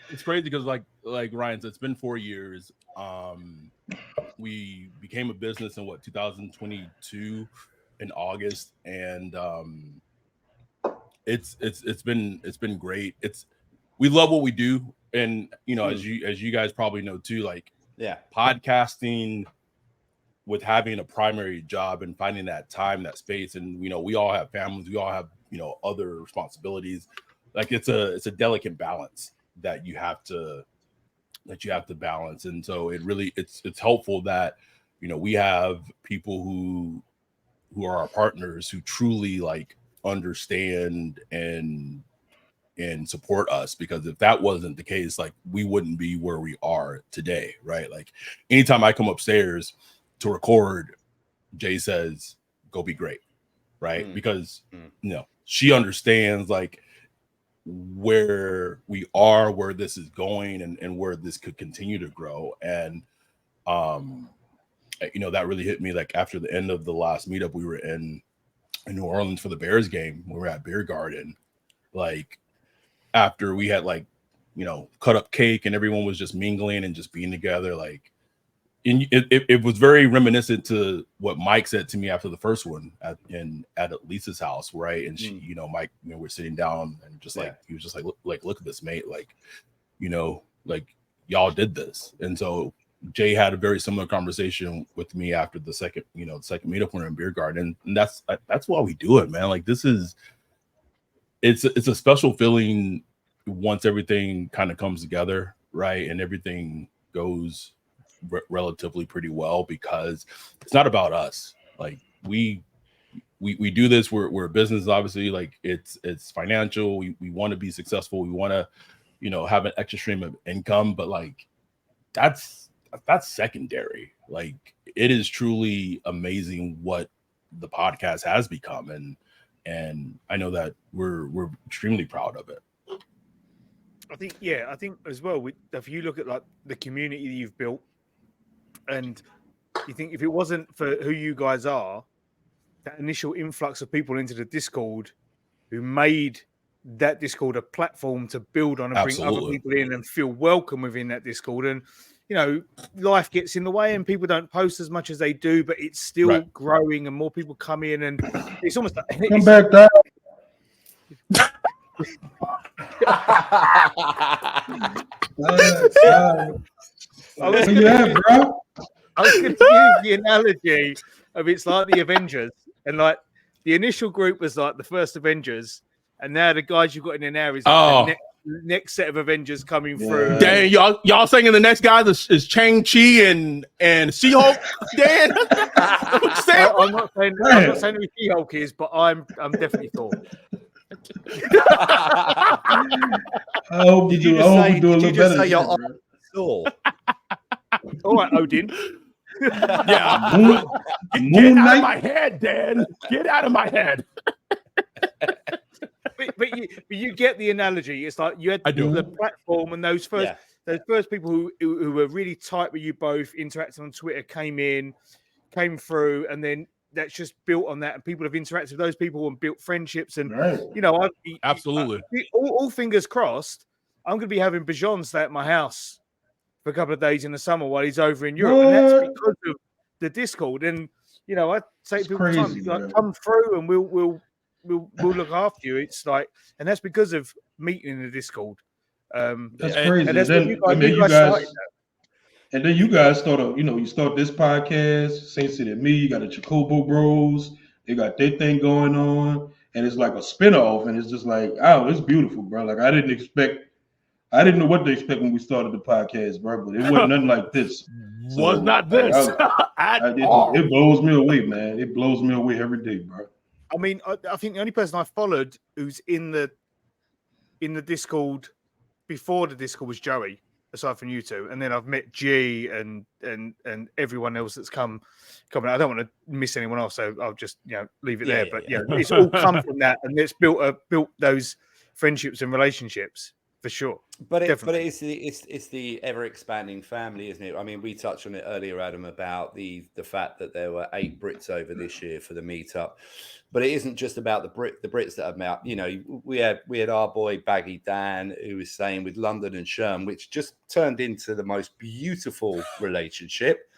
It's crazy because like Ryan said, it's been 4 years. We became a business in 2022 in August, and it's been great. We love what we do, and as you guys probably know too, like podcasting with having a primary job and finding that time, that space, and we all have families, we all have other responsibilities. Like it's a delicate balance that you have to balance, and so it's helpful that we have people who are our partners who truly like understand and support us, because if that wasn't the case, like we wouldn't be where we are today, right? Like anytime I come upstairs to record, Jay says, go be great. right? Because she understands like where we are, where this is going, and where this could continue to grow. And that really hit me like after the end of the last meetup we were in New Orleans for the Bears game. We were at Beer Garden, like after we had like cut up cake and everyone was just mingling and just being together, like it was very reminiscent to what Mike said to me after the first one at Lisa's house, right? And she, Mike, we're sitting down and just like he was just like look at this, mate, like like y'all did this. And so Jay had a very similar conversation with me after the second meetup when we were in Beer Garden, and that's why we do it, man. Like it's a special feeling once everything kind of comes together, right? And everything goes relatively pretty well, because it's not about us. Like we do this. We're a business, obviously. Like it's financial. We want to be successful. We want to, have an extra stream of income. But like that's secondary. Like it is truly amazing what the podcast has become, and I know that we're extremely proud of it. I think as well, if you look at like the community that you've built, and you think if it wasn't for who you guys are, that initial influx of people into the Discord who made that Discord a platform to build on and bring other people in and feel welcome within that Discord. And, life gets in the way and people don't post as much as they do, but it's still growing and more people come in, and it's almost like... Come back, Dad. Where you at, bro? I was going to use the analogy of it's like the Avengers, and like the initial group was like the first Avengers, and now the guys you've got in there now is like the next set of Avengers coming through. Dan, y'all saying the next guy is Shang-Chi and She-Hulk? Dan, I'm not saying who She-Hulk is, but I'm definitely Thor. I hope you do a little better. Thor. All right, Odin. Yeah. Get out of my head, Dan. Get out of my head. But you get the analogy. It's like you had the platform, and those first people who were really tight with you both, interacting on Twitter, came through, and then that's just built on that, and people have interacted with those people and built friendships. And absolutely, all fingers crossed, I'm going to be having Bajon stay at my house for a couple of days in the summer while he's over in Europe, and that's because of the Discord. And I say to people all the time, like, come through and we'll look after you. It's like, and that's because of meeting in the Discord. That's crazy. And that's and then you guys start you start this podcast, SaintsCityMe. You got the Chocobo Bros. They got their thing going on, and it's like a spinoff, and it's just like, it's beautiful, bro. Like I didn't know what to expect when we started the podcast, bro, but it wasn't nothing like this. Not this. It blows me away, man. It blows me away every day, bro. I mean, I think the only person I followed who's in the Discord before the Discord was Joey, aside from you two, and then I've met G and everyone else that's come. I don't want to miss anyone else, so I'll just leave it there. But it's all come from that, and it's built those friendships and relationships. For sure, but it's the ever expanding family, isn't it? I mean, we touched on it earlier, Adam, about the fact that there were 8 Brits over this year for the meetup, but it isn't just about the Brits that have met. We had our boy Baggy Dan, who was staying with London and Sherm, which just turned into the most beautiful relationship,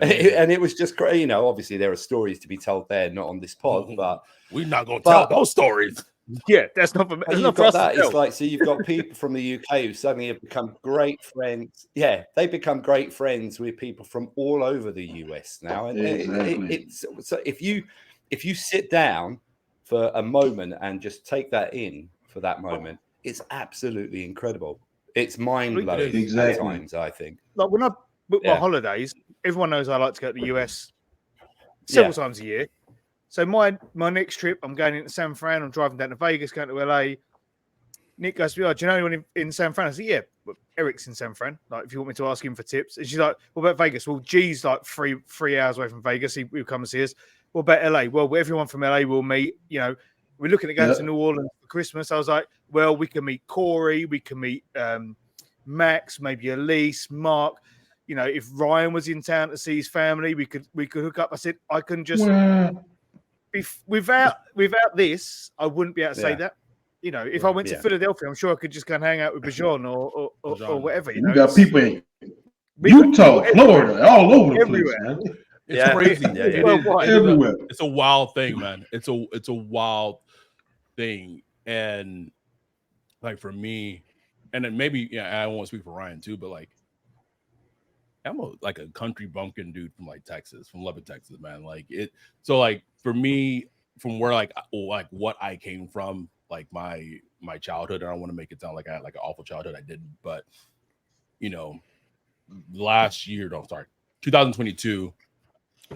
and it was just great. Obviously there are stories to be told there, not on this pod, but we're not going to tell those stories. Yeah, that's not for you've got that. It's like, so you've got people from the UK who suddenly have become great friends. Yeah, they become great friends with people from all over the US now. And it's so if you sit down for a moment and just take that in for that moment, it's absolutely incredible. It's mind blowing at times, I think. Like when I book my holidays, everyone knows I like to go to the US several times a year. So my next trip, I'm going into San Fran. I'm driving down to Vegas, going to LA. Nick goes to me, do you know anyone in San Fran? I said, yeah, Eric's in San Fran. Like, if you want me to ask him for tips. And she's like, what about Vegas? Well, G's like three hours away from Vegas. He'll come and see us. what about LA? Well, everyone from LA will meet. You know, we're looking at going to New Orleans for Christmas. I was like, well, we can meet Corey, we can meet Max, maybe Elise, Mark. You know, if Ryan was in town to see his family, we could hook up. I said, I can just without this, I wouldn't be able to say that. You know, if I went to Philadelphia, I'm sure I could just go and hang out with Bajon or whatever. You know, got people in Utah, Florida, all over the place, man. It's crazy. Everywhere. It's a wild thing, man. It's a wild thing. And like for me, and then maybe I won't speak for Ryan too, but like I'm like a country bumpkin dude from like Texas, from Lubbock, Texas, man. Like it. So like for me, from where like what I came from, like my childhood. I don't want to make it sound like I had like an awful childhood. I didn't, but you know, last year, 2022,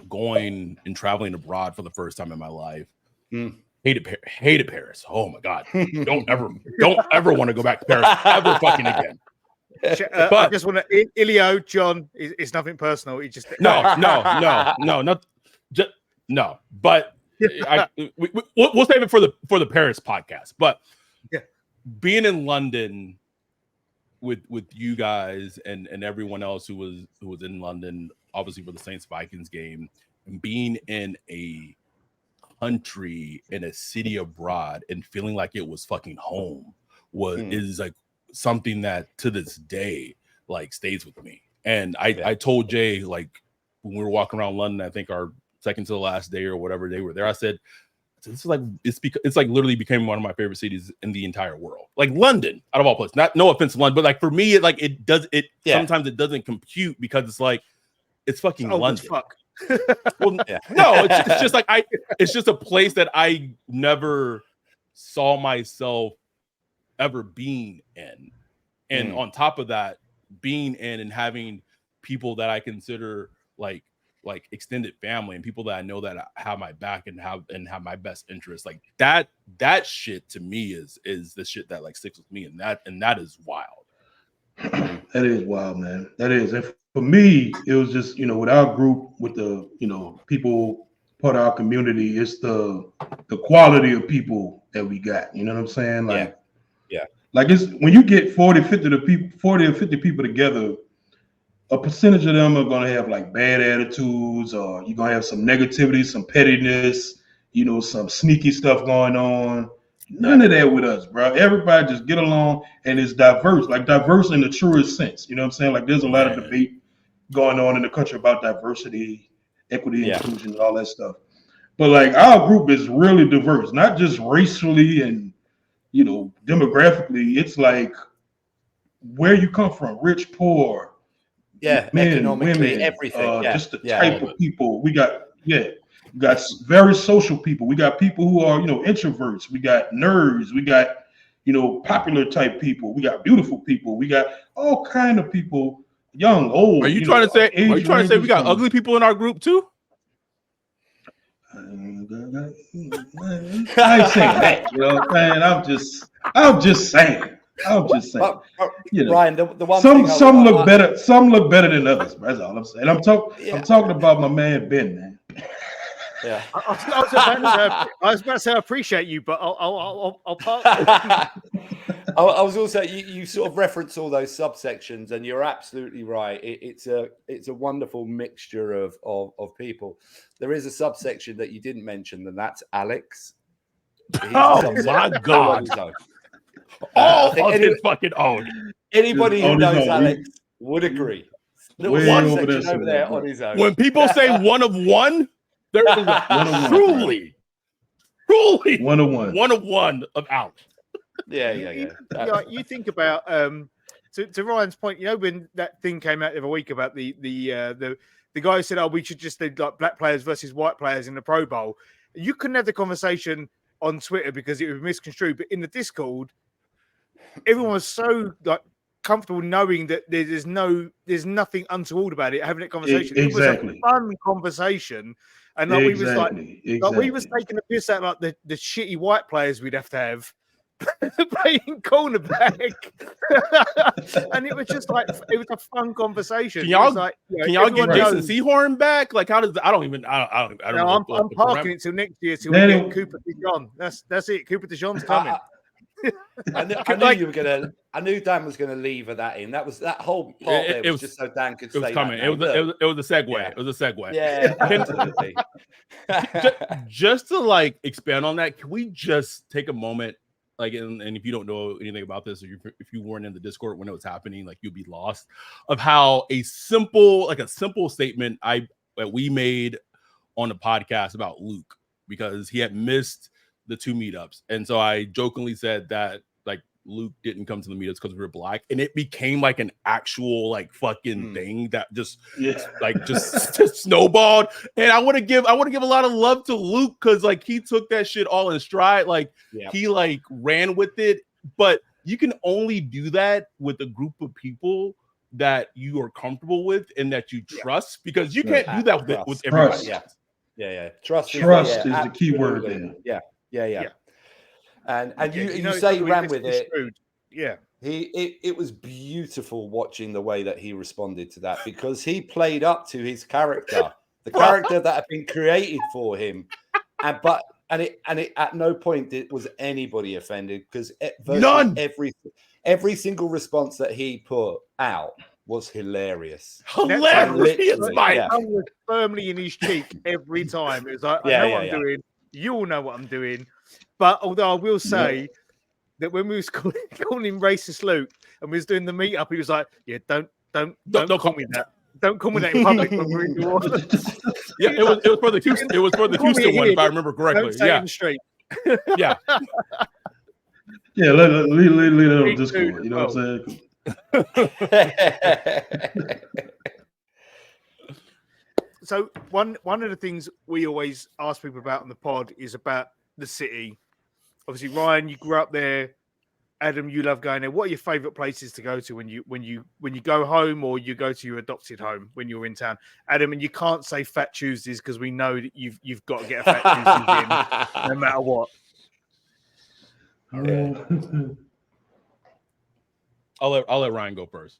going and traveling abroad for the first time in my life. Hated Paris. Oh my God. Don't ever want to go back to Paris ever fucking again. But I just want to Ilio, John, it's nothing personal. He just no. But we'll save it for the Paris podcast. But being in London with you guys and everyone else who was in London, obviously for the Saints Vikings game, and being in a country, in a city abroad, and feeling like it was fucking home is like something that to this day like stays with me. And I told Jay, like when we were walking around London, I think our second to the last day or whatever they were there, I said, this is like it's like literally became one of my favorite cities in the entire world. Like London, out of all places. No offense to London, but like for me, sometimes it doesn't compute because it's like it's fucking London. Fuck. Well, no, it's just like it's just a place that I never saw myself ever being in. And on top of that, being in and having people that I consider like extended family and people that I know that have my back and have my best interest, like that shit to me is the shit that like sticks with me, and that is wild. That is wild, man. That is. And for me, it was just, you know, with our group, with the, you know, people part of our community, it's the quality of people that we got. You know what I'm saying? Like, like it's when you get 40 or 50 people together, a percentage of them are going to have like bad attitudes, or you're going to have some negativity, some pettiness, you know, some sneaky stuff going on. None of that with us, bro. Everybody just get along, and it's diverse, like diverse in the truest sense. You know what I'm saying? Like there's a lot of debate going on in the country about diversity, equity, inclusion, and all that stuff. But like our group is really diverse, not just racially and, you know, demographically. It's like where you come from, rich, poor, men, women, everything. Just the type of people we got. We got very social people. We got people who are, you know, introverts. We got nerds. We got, you know, popular type people. We got beautiful people. We got all kind of people, young, old. Are you trying to say we got ugly people in our group too? I ain't saying that. You know what I'm saying? I'm just saying. You know, Ryan, the one some look better. Some look better than others. That's all I'm saying. I'm talking about my man Ben, man. Yeah, I was about to say I appreciate you, but I'll park. I was also you sort of reference all those subsections, and you're absolutely right. It's a wonderful mixture of people. There is a subsection that you didn't mention, and that's Alex. Oh my God! All of his fucking own. Anybody who knows Alex would agree. One section over there on his own. When people say one of one, there is a truly one of one of Alex. You think about to Ryan's point, you know, when that thing came out the other week about the guy who said, "Oh, we should just do like black players versus white players in the Pro Bowl." You couldn't have the conversation on Twitter because it was misconstrued, but in the Discord, everyone was so like comfortable knowing that there's nothing untoward about it. Having that conversation, exactly. It was a fun conversation, and like we was taking a piss out like the shitty white players we'd have to have. playing cornerback, and it was just like it was a fun conversation. Can y'all, like, can y'all get Jason knows, Sehorn back? Like, how does I don't know. I'm parking it till next year till we get Cooper DeJean. That's it. Cooper DeJean's coming. I knew Dan was gonna leave that in. That whole part there was just so Dan could say it was coming. It was a segue. Yeah. It was a segue. Yeah, absolutely. just to like expand on that, can we just take a moment? Like, and if you don't know anything about this, or if you weren't in the Discord when it was happening, like you'd be lost. Of how a simple statement that we made on the podcast about Luke, because he had missed the 2 meetups, and so I jokingly said that like Luke didn't come to the meetups because we were black, and it became like an actual like fucking thing that just snowballed. And I want to give a lot of love to Luke because like he took that shit all in stride. Like he like ran with it, but you can only do that with a group of people that you are comfortable with and that you trust, because you can't do that with everybody else. Trust is the key word there. Yeah. And you say he ran with it. Yeah. It was beautiful watching the way that he responded to that, because he played up to his character, the character that had been created for him. And it at no point was anybody offended, because none. Every single response that he put out was hilarious. Hilarious. My tongue was firmly in his cheek every time. It was like, I know what I'm doing. You all know what I'm doing. But although I will say that when we was calling him racist Luke and we was doing the meetup, he was like, "Yeah, don't call me that. Don't call me that in public when we're in New Orleans." Yeah, it was for the Houston. It was for the Houston one, if I remember correctly. Don't say it in the street. Yeah. Yeah, let it on Discord. You know what I'm saying? So one of the things we always ask people about on the pod is about the city. Obviously, Ryan, you grew up there. Adam, you love going there. What are your favorite places to go to when you go home, or you go to your adopted home when you're in town? Adam, and you can't say Fat Tuesdays because we know that you've got to get a Fat Tuesdays in no matter what. I'll let Ryan go first.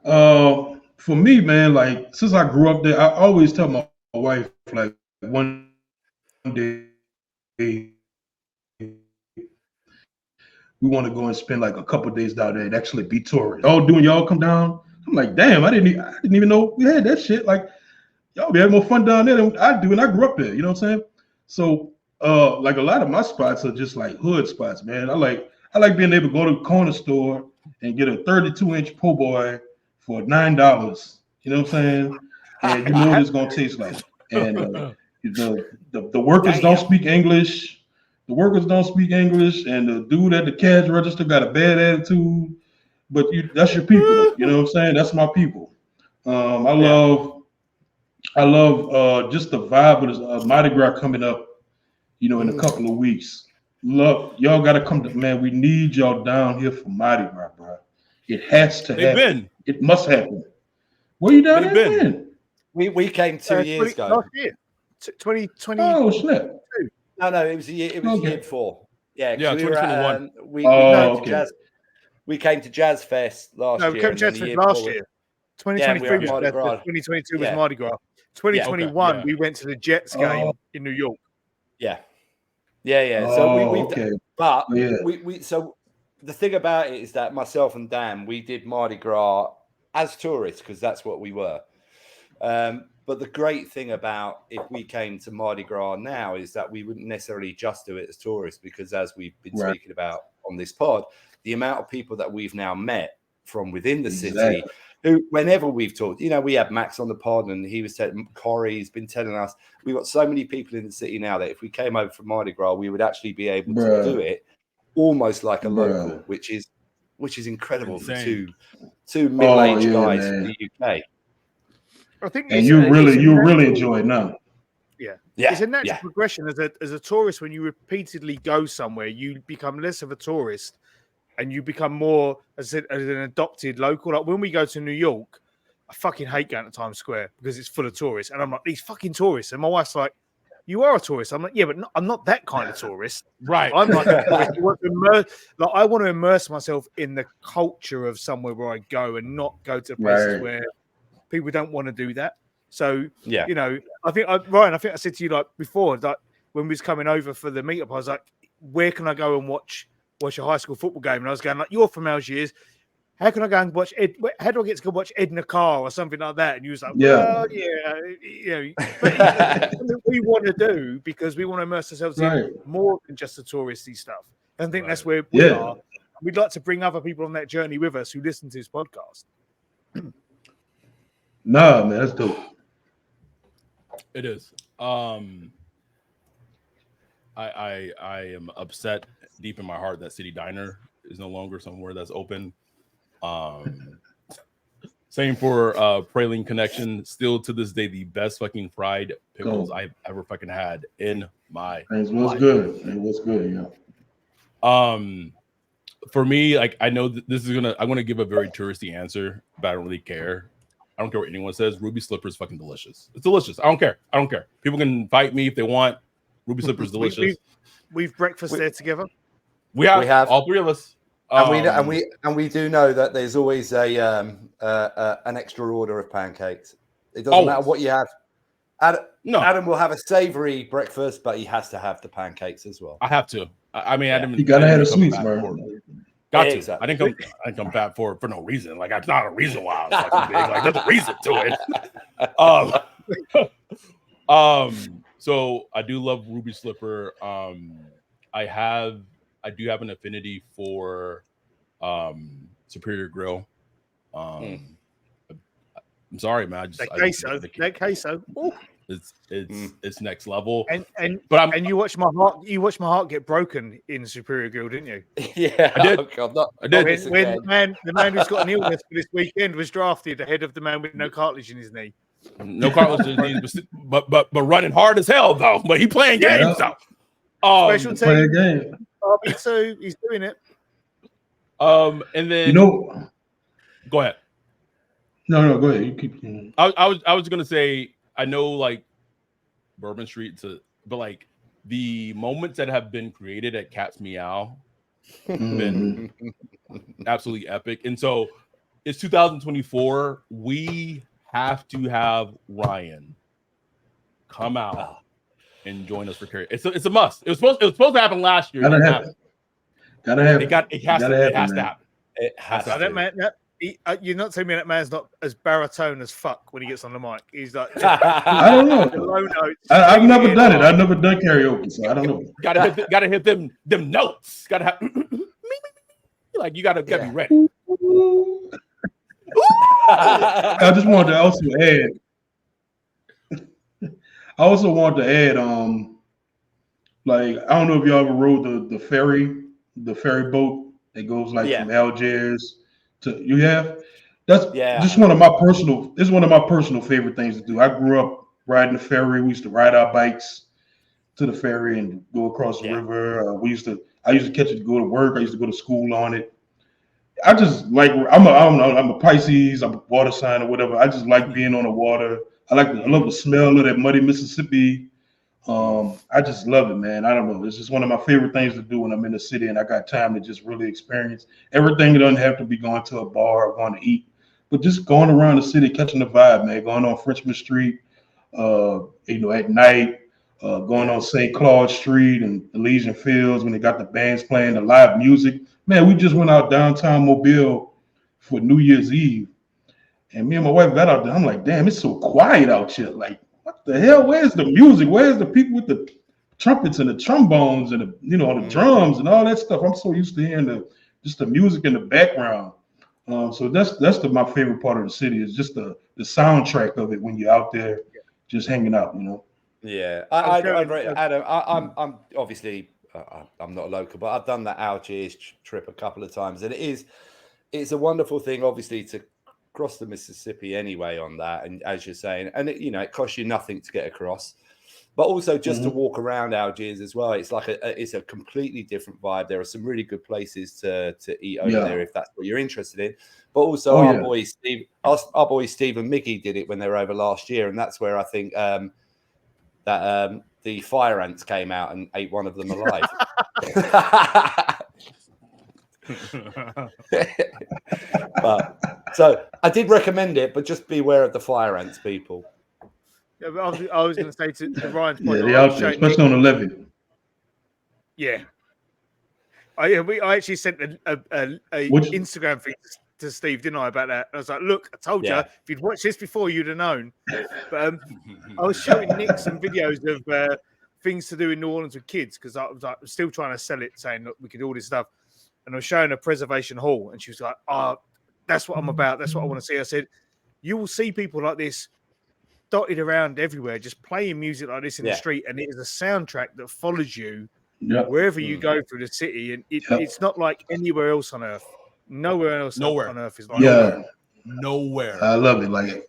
For me, man, like since I grew up there, I always tell my wife, like, one day we want to go and spend like a couple of days down there and actually be tourists. Oh, doing y'all come down? I'm like, damn, I didn't even know we had that shit. Like, y'all be having more fun down there than I do, and I grew up there. You know what I'm saying? So, like a lot of my spots are just like hood spots, man. I like being able to go to the corner store and get a 32-inch po' boy for $9. You know what I'm saying? And you know what it's gonna taste like. And the workers don't speak English. The workers don't speak English, and the dude at the cash register got a bad attitude. But that's your people, you know what I'm saying? That's my people. I love just the vibe of Mardi Gras coming up, in a couple of weeks. Look, y'all got to come to, man. We need y'all down here for Mardi Gras, bro. It has to happen. It must happen. Where you down there been? We came 2 years ago. Last year, 2020. Oh snap! No, it was a year. It was year before. Yeah, 2021. We came to Jazz Fest last year. No, we came to Jazz Fest last year. 2023 was Mardi Gras. 2022 was Mardi Gras. 2021 we went to the Jets game in New York. Yeah. So so the thing about it is that myself and Dan, we did Mardi Gras as tourists because that's what we were. But the great thing about if we came to Mardi Gras now is that we wouldn't necessarily just do it as tourists, because as we've been speaking about on this pod, the amount of people that we've now met from within the city, who, whenever we've talked, we had Max on the pod and he was telling, Corey's been telling us, we've got so many people in the city now that if we came over from Mardi Gras, we would actually be able to do it almost like a local, which is incredible for two middle-aged guys in the UK. I think, and you really enjoy it now. Yeah, it's a natural progression as a tourist. When you repeatedly go somewhere, you become less of a tourist, and you become more as an adopted local. Like when we go to New York, I fucking hate going to Times Square because it's full of tourists, and I'm like, these fucking tourists. And my wife's like, you are a tourist. I'm like, yeah, but I'm not that kind of tourist. Right. I'm like a tourist who wants to immerse, like I want to immerse myself in the culture of somewhere where I go and not go to places where people don't want to do that. So, you know, Ryan, I think I said to you like before, like when we was coming over for the meetup, I was like, where can I go and watch a high school football game? And I was going like, you're from Algiers. How can I go and watch how do I get to go watch Edna Carr or something like that? And you was like, well, yeah, you know, but it's something we want to do because we want to immerse ourselves in more than just the touristy stuff. And I think that's where we are. We'd like to bring other people on that journey with us who listen to this podcast. Nah, man, that's dope. It is. I am upset deep in my heart that City Diner is no longer somewhere that's open. Same for Praline Connection. Still to this day, the best fucking fried pickles I've ever fucking had in my life. It was good, yeah. For me, like I know this is I'm gonna give a very touristy answer, but I don't really care. I don't care what anyone says. Ruby Slipper is fucking delicious. It's delicious. I don't care. People can fight me if they want. Ruby Slipper is delicious. We've breakfast there together. We have all three of us. And we do know that there's always an extra order of pancakes. It doesn't matter what you have. Adam will have a savory breakfast, but he has to have the pancakes as well. I have to. I mean, Adam, you gotta have the sweets, man. Got to. Exactly. I didn't come fat for no reason. Like, that's not a reason why I was fucking big. Like, there's a reason to it. So I do love Ruby Slipper. I do have an affinity for Superior Grill. I'm sorry, man. That queso. Ooh. It's next level. And you watched my heart get broken in Superior Grill, didn't you? Yeah, I did. I did. When the man who's got an illness for this weekend was drafted ahead of the man with no cartilage in his knee. No cartilage in his knee, but running hard as hell though. But he playing games though. Special team. So he's doing it. And then go ahead. No, go ahead. You keep. I was gonna say, I know like Bourbon Street but like the moments that have been created at Cat's Meow have been absolutely epic. And so it's 2024. We have to have Ryan come out and join us for karaoke. It's a must. It was supposed to happen last year. Gotta have it. It has to happen. It has to. That man, you're not telling me that man's not as baritone as fuck when he gets on the mic. He's like, I don't know. Low notes. I've never done it. I've never done karaoke, so I don't know. Gotta hit them notes. Gotta have like you gotta be ready. I just wanted to also add. I also want to add, like I don't know if y'all ever rode the ferry boat that goes like from Algiers to That's just one of my personal favorite things to do. I grew up riding the ferry. We used to ride our bikes to the ferry and go across the river. I used to catch it to go to work. I used to go to school on it. I just like I'm a Pisces. I'm a water sign or whatever. I just like being on the water. I love the smell of that muddy Mississippi. I just love it, man. I don't know. It's just one of my favorite things to do when I'm in the city and I got time to just really experience everything. It doesn't have to be going to a bar or going to eat, but just going around the city, catching the vibe, man. Going on Frenchman Street, at night, going on St. Claude Street and Elysian Fields when they got the bands playing, the live music. Man, we just went out downtown Mobile for New Year's Eve. And me and my wife got out there. I'm like, damn, it's so quiet out here. Like, what the hell? Where's the music? Where's the people with the trumpets and the trombones and the drums and all that stuff? I'm so used to hearing the music in the background. So that's my favorite part of the city is just the soundtrack of it when you're out there just hanging out, Yeah, Adam, I'm obviously I'm not a local, but I've done that Algiers trip a couple of times, and it's a wonderful thing, obviously, to cross the Mississippi anyway on that, and as you're saying, and it costs you nothing to get across, but also just to walk around Algiers as well. It's like it's a completely different vibe. There are some really good places to eat over there if that's what you're interested in. But also our boy Steve and Miggy did it when they were over last year, and that's where I think that the fire ants came out and ate one of them alive. So I did recommend it, but just beware of the fire ants, people. Yeah, but I was going to say to Ryan's point. Yeah, they out there, especially on the levee. Yeah. I actually sent a Instagram feed to Steve, didn't I, about that? I was like, look, I told you, if you'd watched this before, you'd have known. But I was showing Nick some videos of things to do in New Orleans with kids because I was like, still trying to sell it, saying, look, we could do all this stuff. And I was showing a preservation hall, and she was like, oh, that's what I'm about. That's what I want to see. I said, you will see people like this dotted around everywhere, just playing music like this in the street. And it is a soundtrack that follows you wherever you go through the city. And it's not like anywhere else on earth. Nowhere else on earth is like nowhere. I love it. Like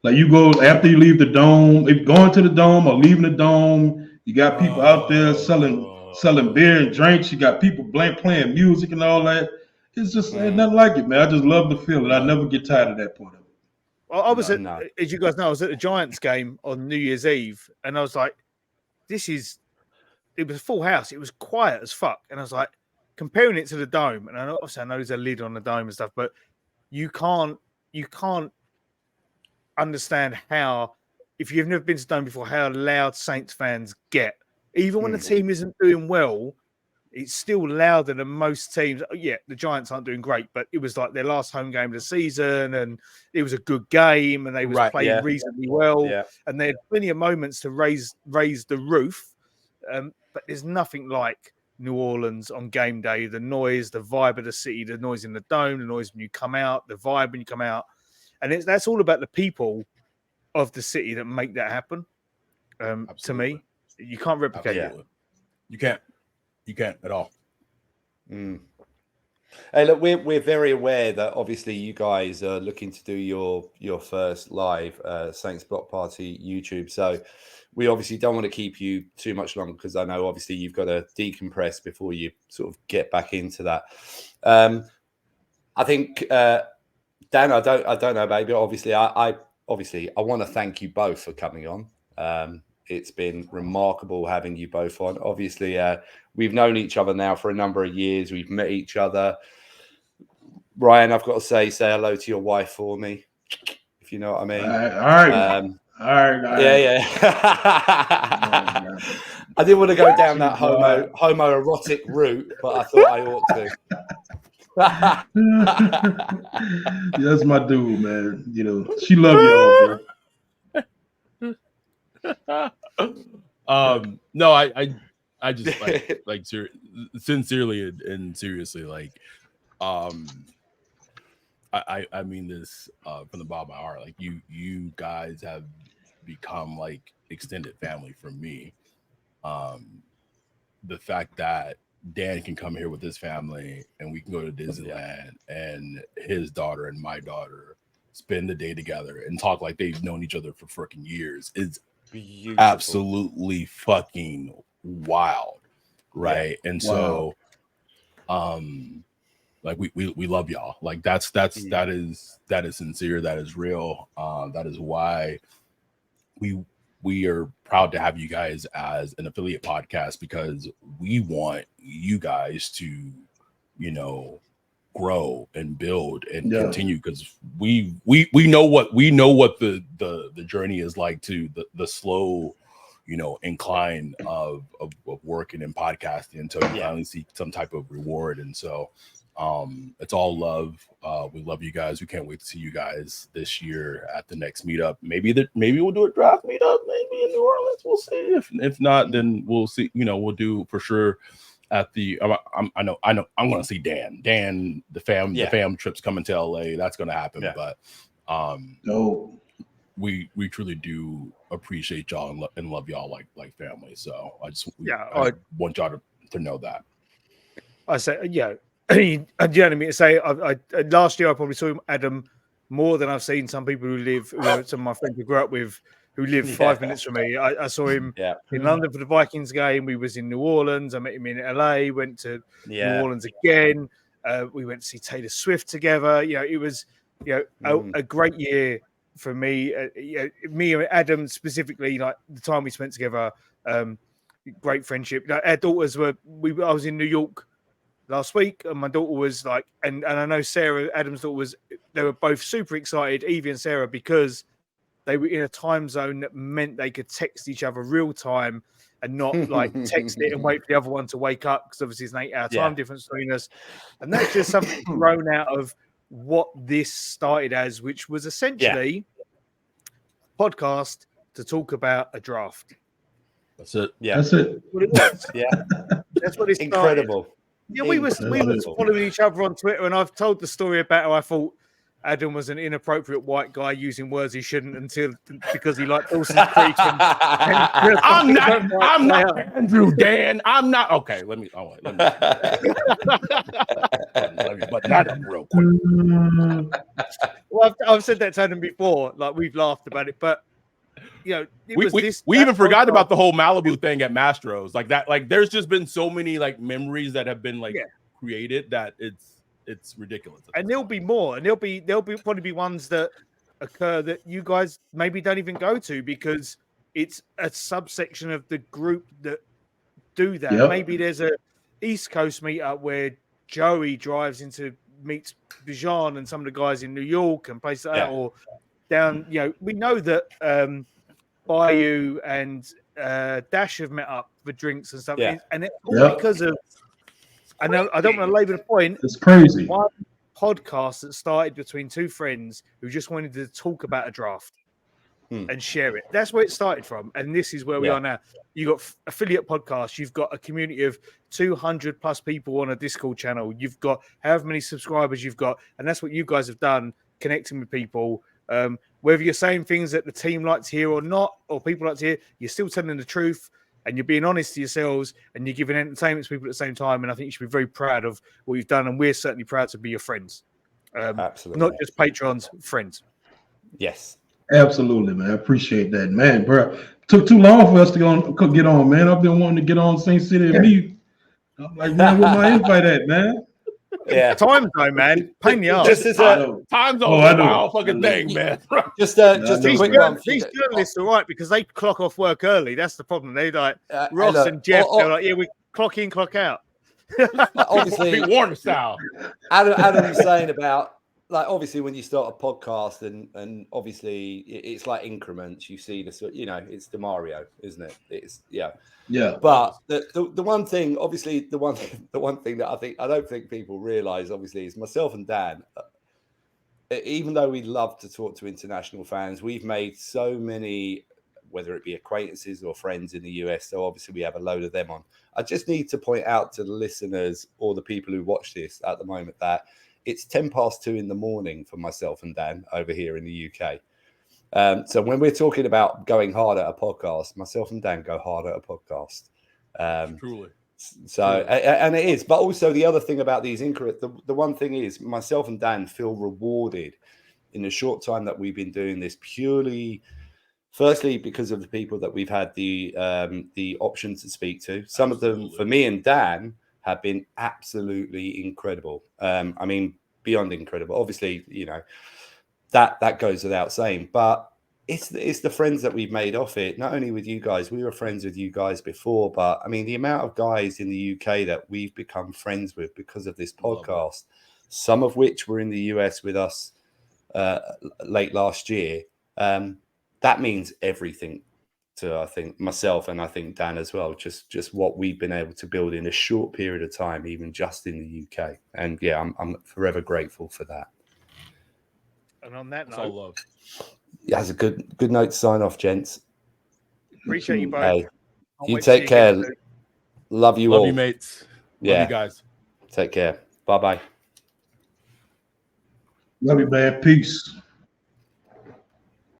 you go after you leave the dome, if going to the dome or leaving the dome, you got people out there selling beer and drinks. You got people playing music and all that. It's just ain't nothing like it, man. I just love the feeling. I never get tired of that part of it. Well, I was as you guys know, I was at the Giants game on New Year's Eve, and I was like, it was a full house. It was quiet as fuck. And I was like, comparing it to the dome, and obviously I know there's a lid on the dome and stuff, but you can't understand how, if you've never been to Dome before, how loud Saints fans get. Even when the team isn't doing well, it's still louder than most teams. Yeah, the Giants aren't doing great, but it was like their last home game of the season, and it was a good game, and they was playing reasonably well, and they had plenty of moments to raise the roof. But there's nothing like New Orleans on game day. The noise, the vibe of the city, the noise in the dome, the noise when you come out, the vibe when you come out, and that's all about the people of the city that make that happen. To me, you can't replicate it. You can't. You can't at all. Hey, look, we're very aware that obviously you guys are looking to do your first live Saints Block Party YouTube. So we obviously don't want to keep you too much longer because I know obviously you've got to decompress before you sort of get back into that. I think Dan, I don't know, baby. Obviously, I want to thank you both for coming on. It's been remarkable having you both on. Obviously, we've known each other now for a number of years. We've met each other. Ryan, I've got to say hello to your wife for me, if you know what I mean. All right. Yeah. I didn't want to go down that homoerotic route, but I thought I ought to. That's my dude, man. You know, she love y'all, bro. No, I just like sincerely and seriously, like, I mean this from the bottom of my heart. Like you guys have become like extended family for me. The fact that Dan can come here with his family and we can go to Disneyland and his daughter and my daughter spend the day together and talk like they've known each other for freaking years is beautiful. Absolutely fucking wild, right? And so like we love y'all. Like that is sincere, that is real. That is why we are proud to have you guys as an affiliate podcast, because we want you guys to, you know, grow and build and continue, because we know what the journey is like, to the slow, you know, incline of working and podcasting until you finally see some type of reward. And so it's all love. We love you guys. We can't wait to see you guys this year at the next meetup. Maybe we'll do a draft meetup, maybe in New Orleans. We'll see. If not, then we'll see. You know, we'll do for sure at the. I know. I'm going to see Dan. The fam trips coming to LA. That's going to happen. Yeah. But we truly do appreciate y'all and love y'all like family. So I want y'all to know that. I say Do you know what I mean? To say, I last year I probably saw Adam more than I've seen some people who some of my friends who grew up with, who live 5 minutes from me. I saw him in London for the Vikings game. We was in New Orleans. I met him in LA. Went to New Orleans again. We went to see Taylor Swift together. You know, it was a great year for me, me and Adam specifically, like the time we spent together, great friendship. Our daughters I was in New York last week, and my daughter was like, and I know Sarah, Adam's daughter they were both super excited, Evie and Sarah, because they were in a time zone that meant they could text each other real time and not like text it and wait for the other one to wake up, because obviously it's an 8-hour time difference between us. And that's just something grown out of what this started as, which was essentially a podcast to talk about a draft. That's it. Yeah, That's it. What it was. Yeah, That's what it's incredible. Yeah, we were following each other on Twitter, and I've told the story about how I thought Adam was an inappropriate white guy using words he shouldn't because he liked Dawson's Creek. I'm not Andrew Dan. I'm not okay. Let me but not real quick. Well, I've said that to Adam before. Like, we've laughed about it, but we even forgot about the whole Malibu thing at Mastro's. Like that, like there's just been so many like memories that have been created that it's ridiculous. And there'll be more, and there'll probably be ones that occur that you guys maybe don't even go to because it's a subsection of the group that do that. Yep. Maybe there's a East Coast meetup where Joey drives meets Bijan and some of the guys in New York and places like that, or down. We know that Bayou and Dash have met up for drinks and stuff, and it's all because of. I know I don't want to labour the point. It's crazy. One podcast that started between two friends who just wanted to talk about a draft and share it. That's where it started from, and this is where we are now. You've got affiliate podcasts. You've got a community of 200 plus people on a Discord channel. You've got however many subscribers you've got, and that's what you guys have done, connecting with people. Whether you're saying things that the team like to hear or not, or people like to hear, you're still telling the truth. And you're being honest to yourselves, and you're giving entertainment to people at the same time. And I think you should be very proud of what you've done. And we're certainly proud to be your friends. Absolutely. Not just patrons, friends. Yes. Absolutely, man. I appreciate that, man, bro. Took too long for us to get on, man. I've been wanting to get on SaintsCityMe. I'm like, man, where my invite at, man? Yeah. Time zone, man. Pain in the ass. Just as time zone is a wild fucking thing, man. Just a quick one. These journalists are right because they clock off work early. That's the problem. They like Ross and Jeff. They're like, we clock in, clock out. Obviously, Warner style. Adam was saying about, like, obviously when you start a podcast and obviously it's like increments. You see this, it's the Mario, isn't it? It's yeah. But the one thing, obviously, the one thing that I don't think people realize, obviously, is myself and Dan. Even though we love to talk to international fans, we've made so many, whether it be acquaintances or friends in the US. So obviously we have a load of them on. I just need to point out to the listeners or the people who watch this at the moment that it's 2:10 in the morning for myself and Dan over here in the UK. So when we're talking about going hard at a podcast, myself and Dan go hard at a podcast. Truly. So, and it is, but also the other thing about these the one thing is myself and Dan feel rewarded in the short time that we've been doing this purely, firstly, because of the people that we've had the option to speak to. Some of them, for me and Dan, have been absolutely incredible. I mean, beyond incredible. Obviously, that goes without saying, but it's the friends that we've made off it. Not only with you guys, we were friends with you guys before, but I mean, the amount of guys in the UK that we've become friends with because of this podcast, some of which were in the US with us late last year, that means everything to, I think, myself and I think Dan as well. Just what we've been able to build in a short period of time, even just in the UK. And yeah, I'm forever grateful for that. And on that note, love. Yeah, that's a good note to sign off, gents. Appreciate you both. Hey, you take care. Love you all. Love you, mates. Love you guys. Take care. Bye-bye. Love you, man. Peace.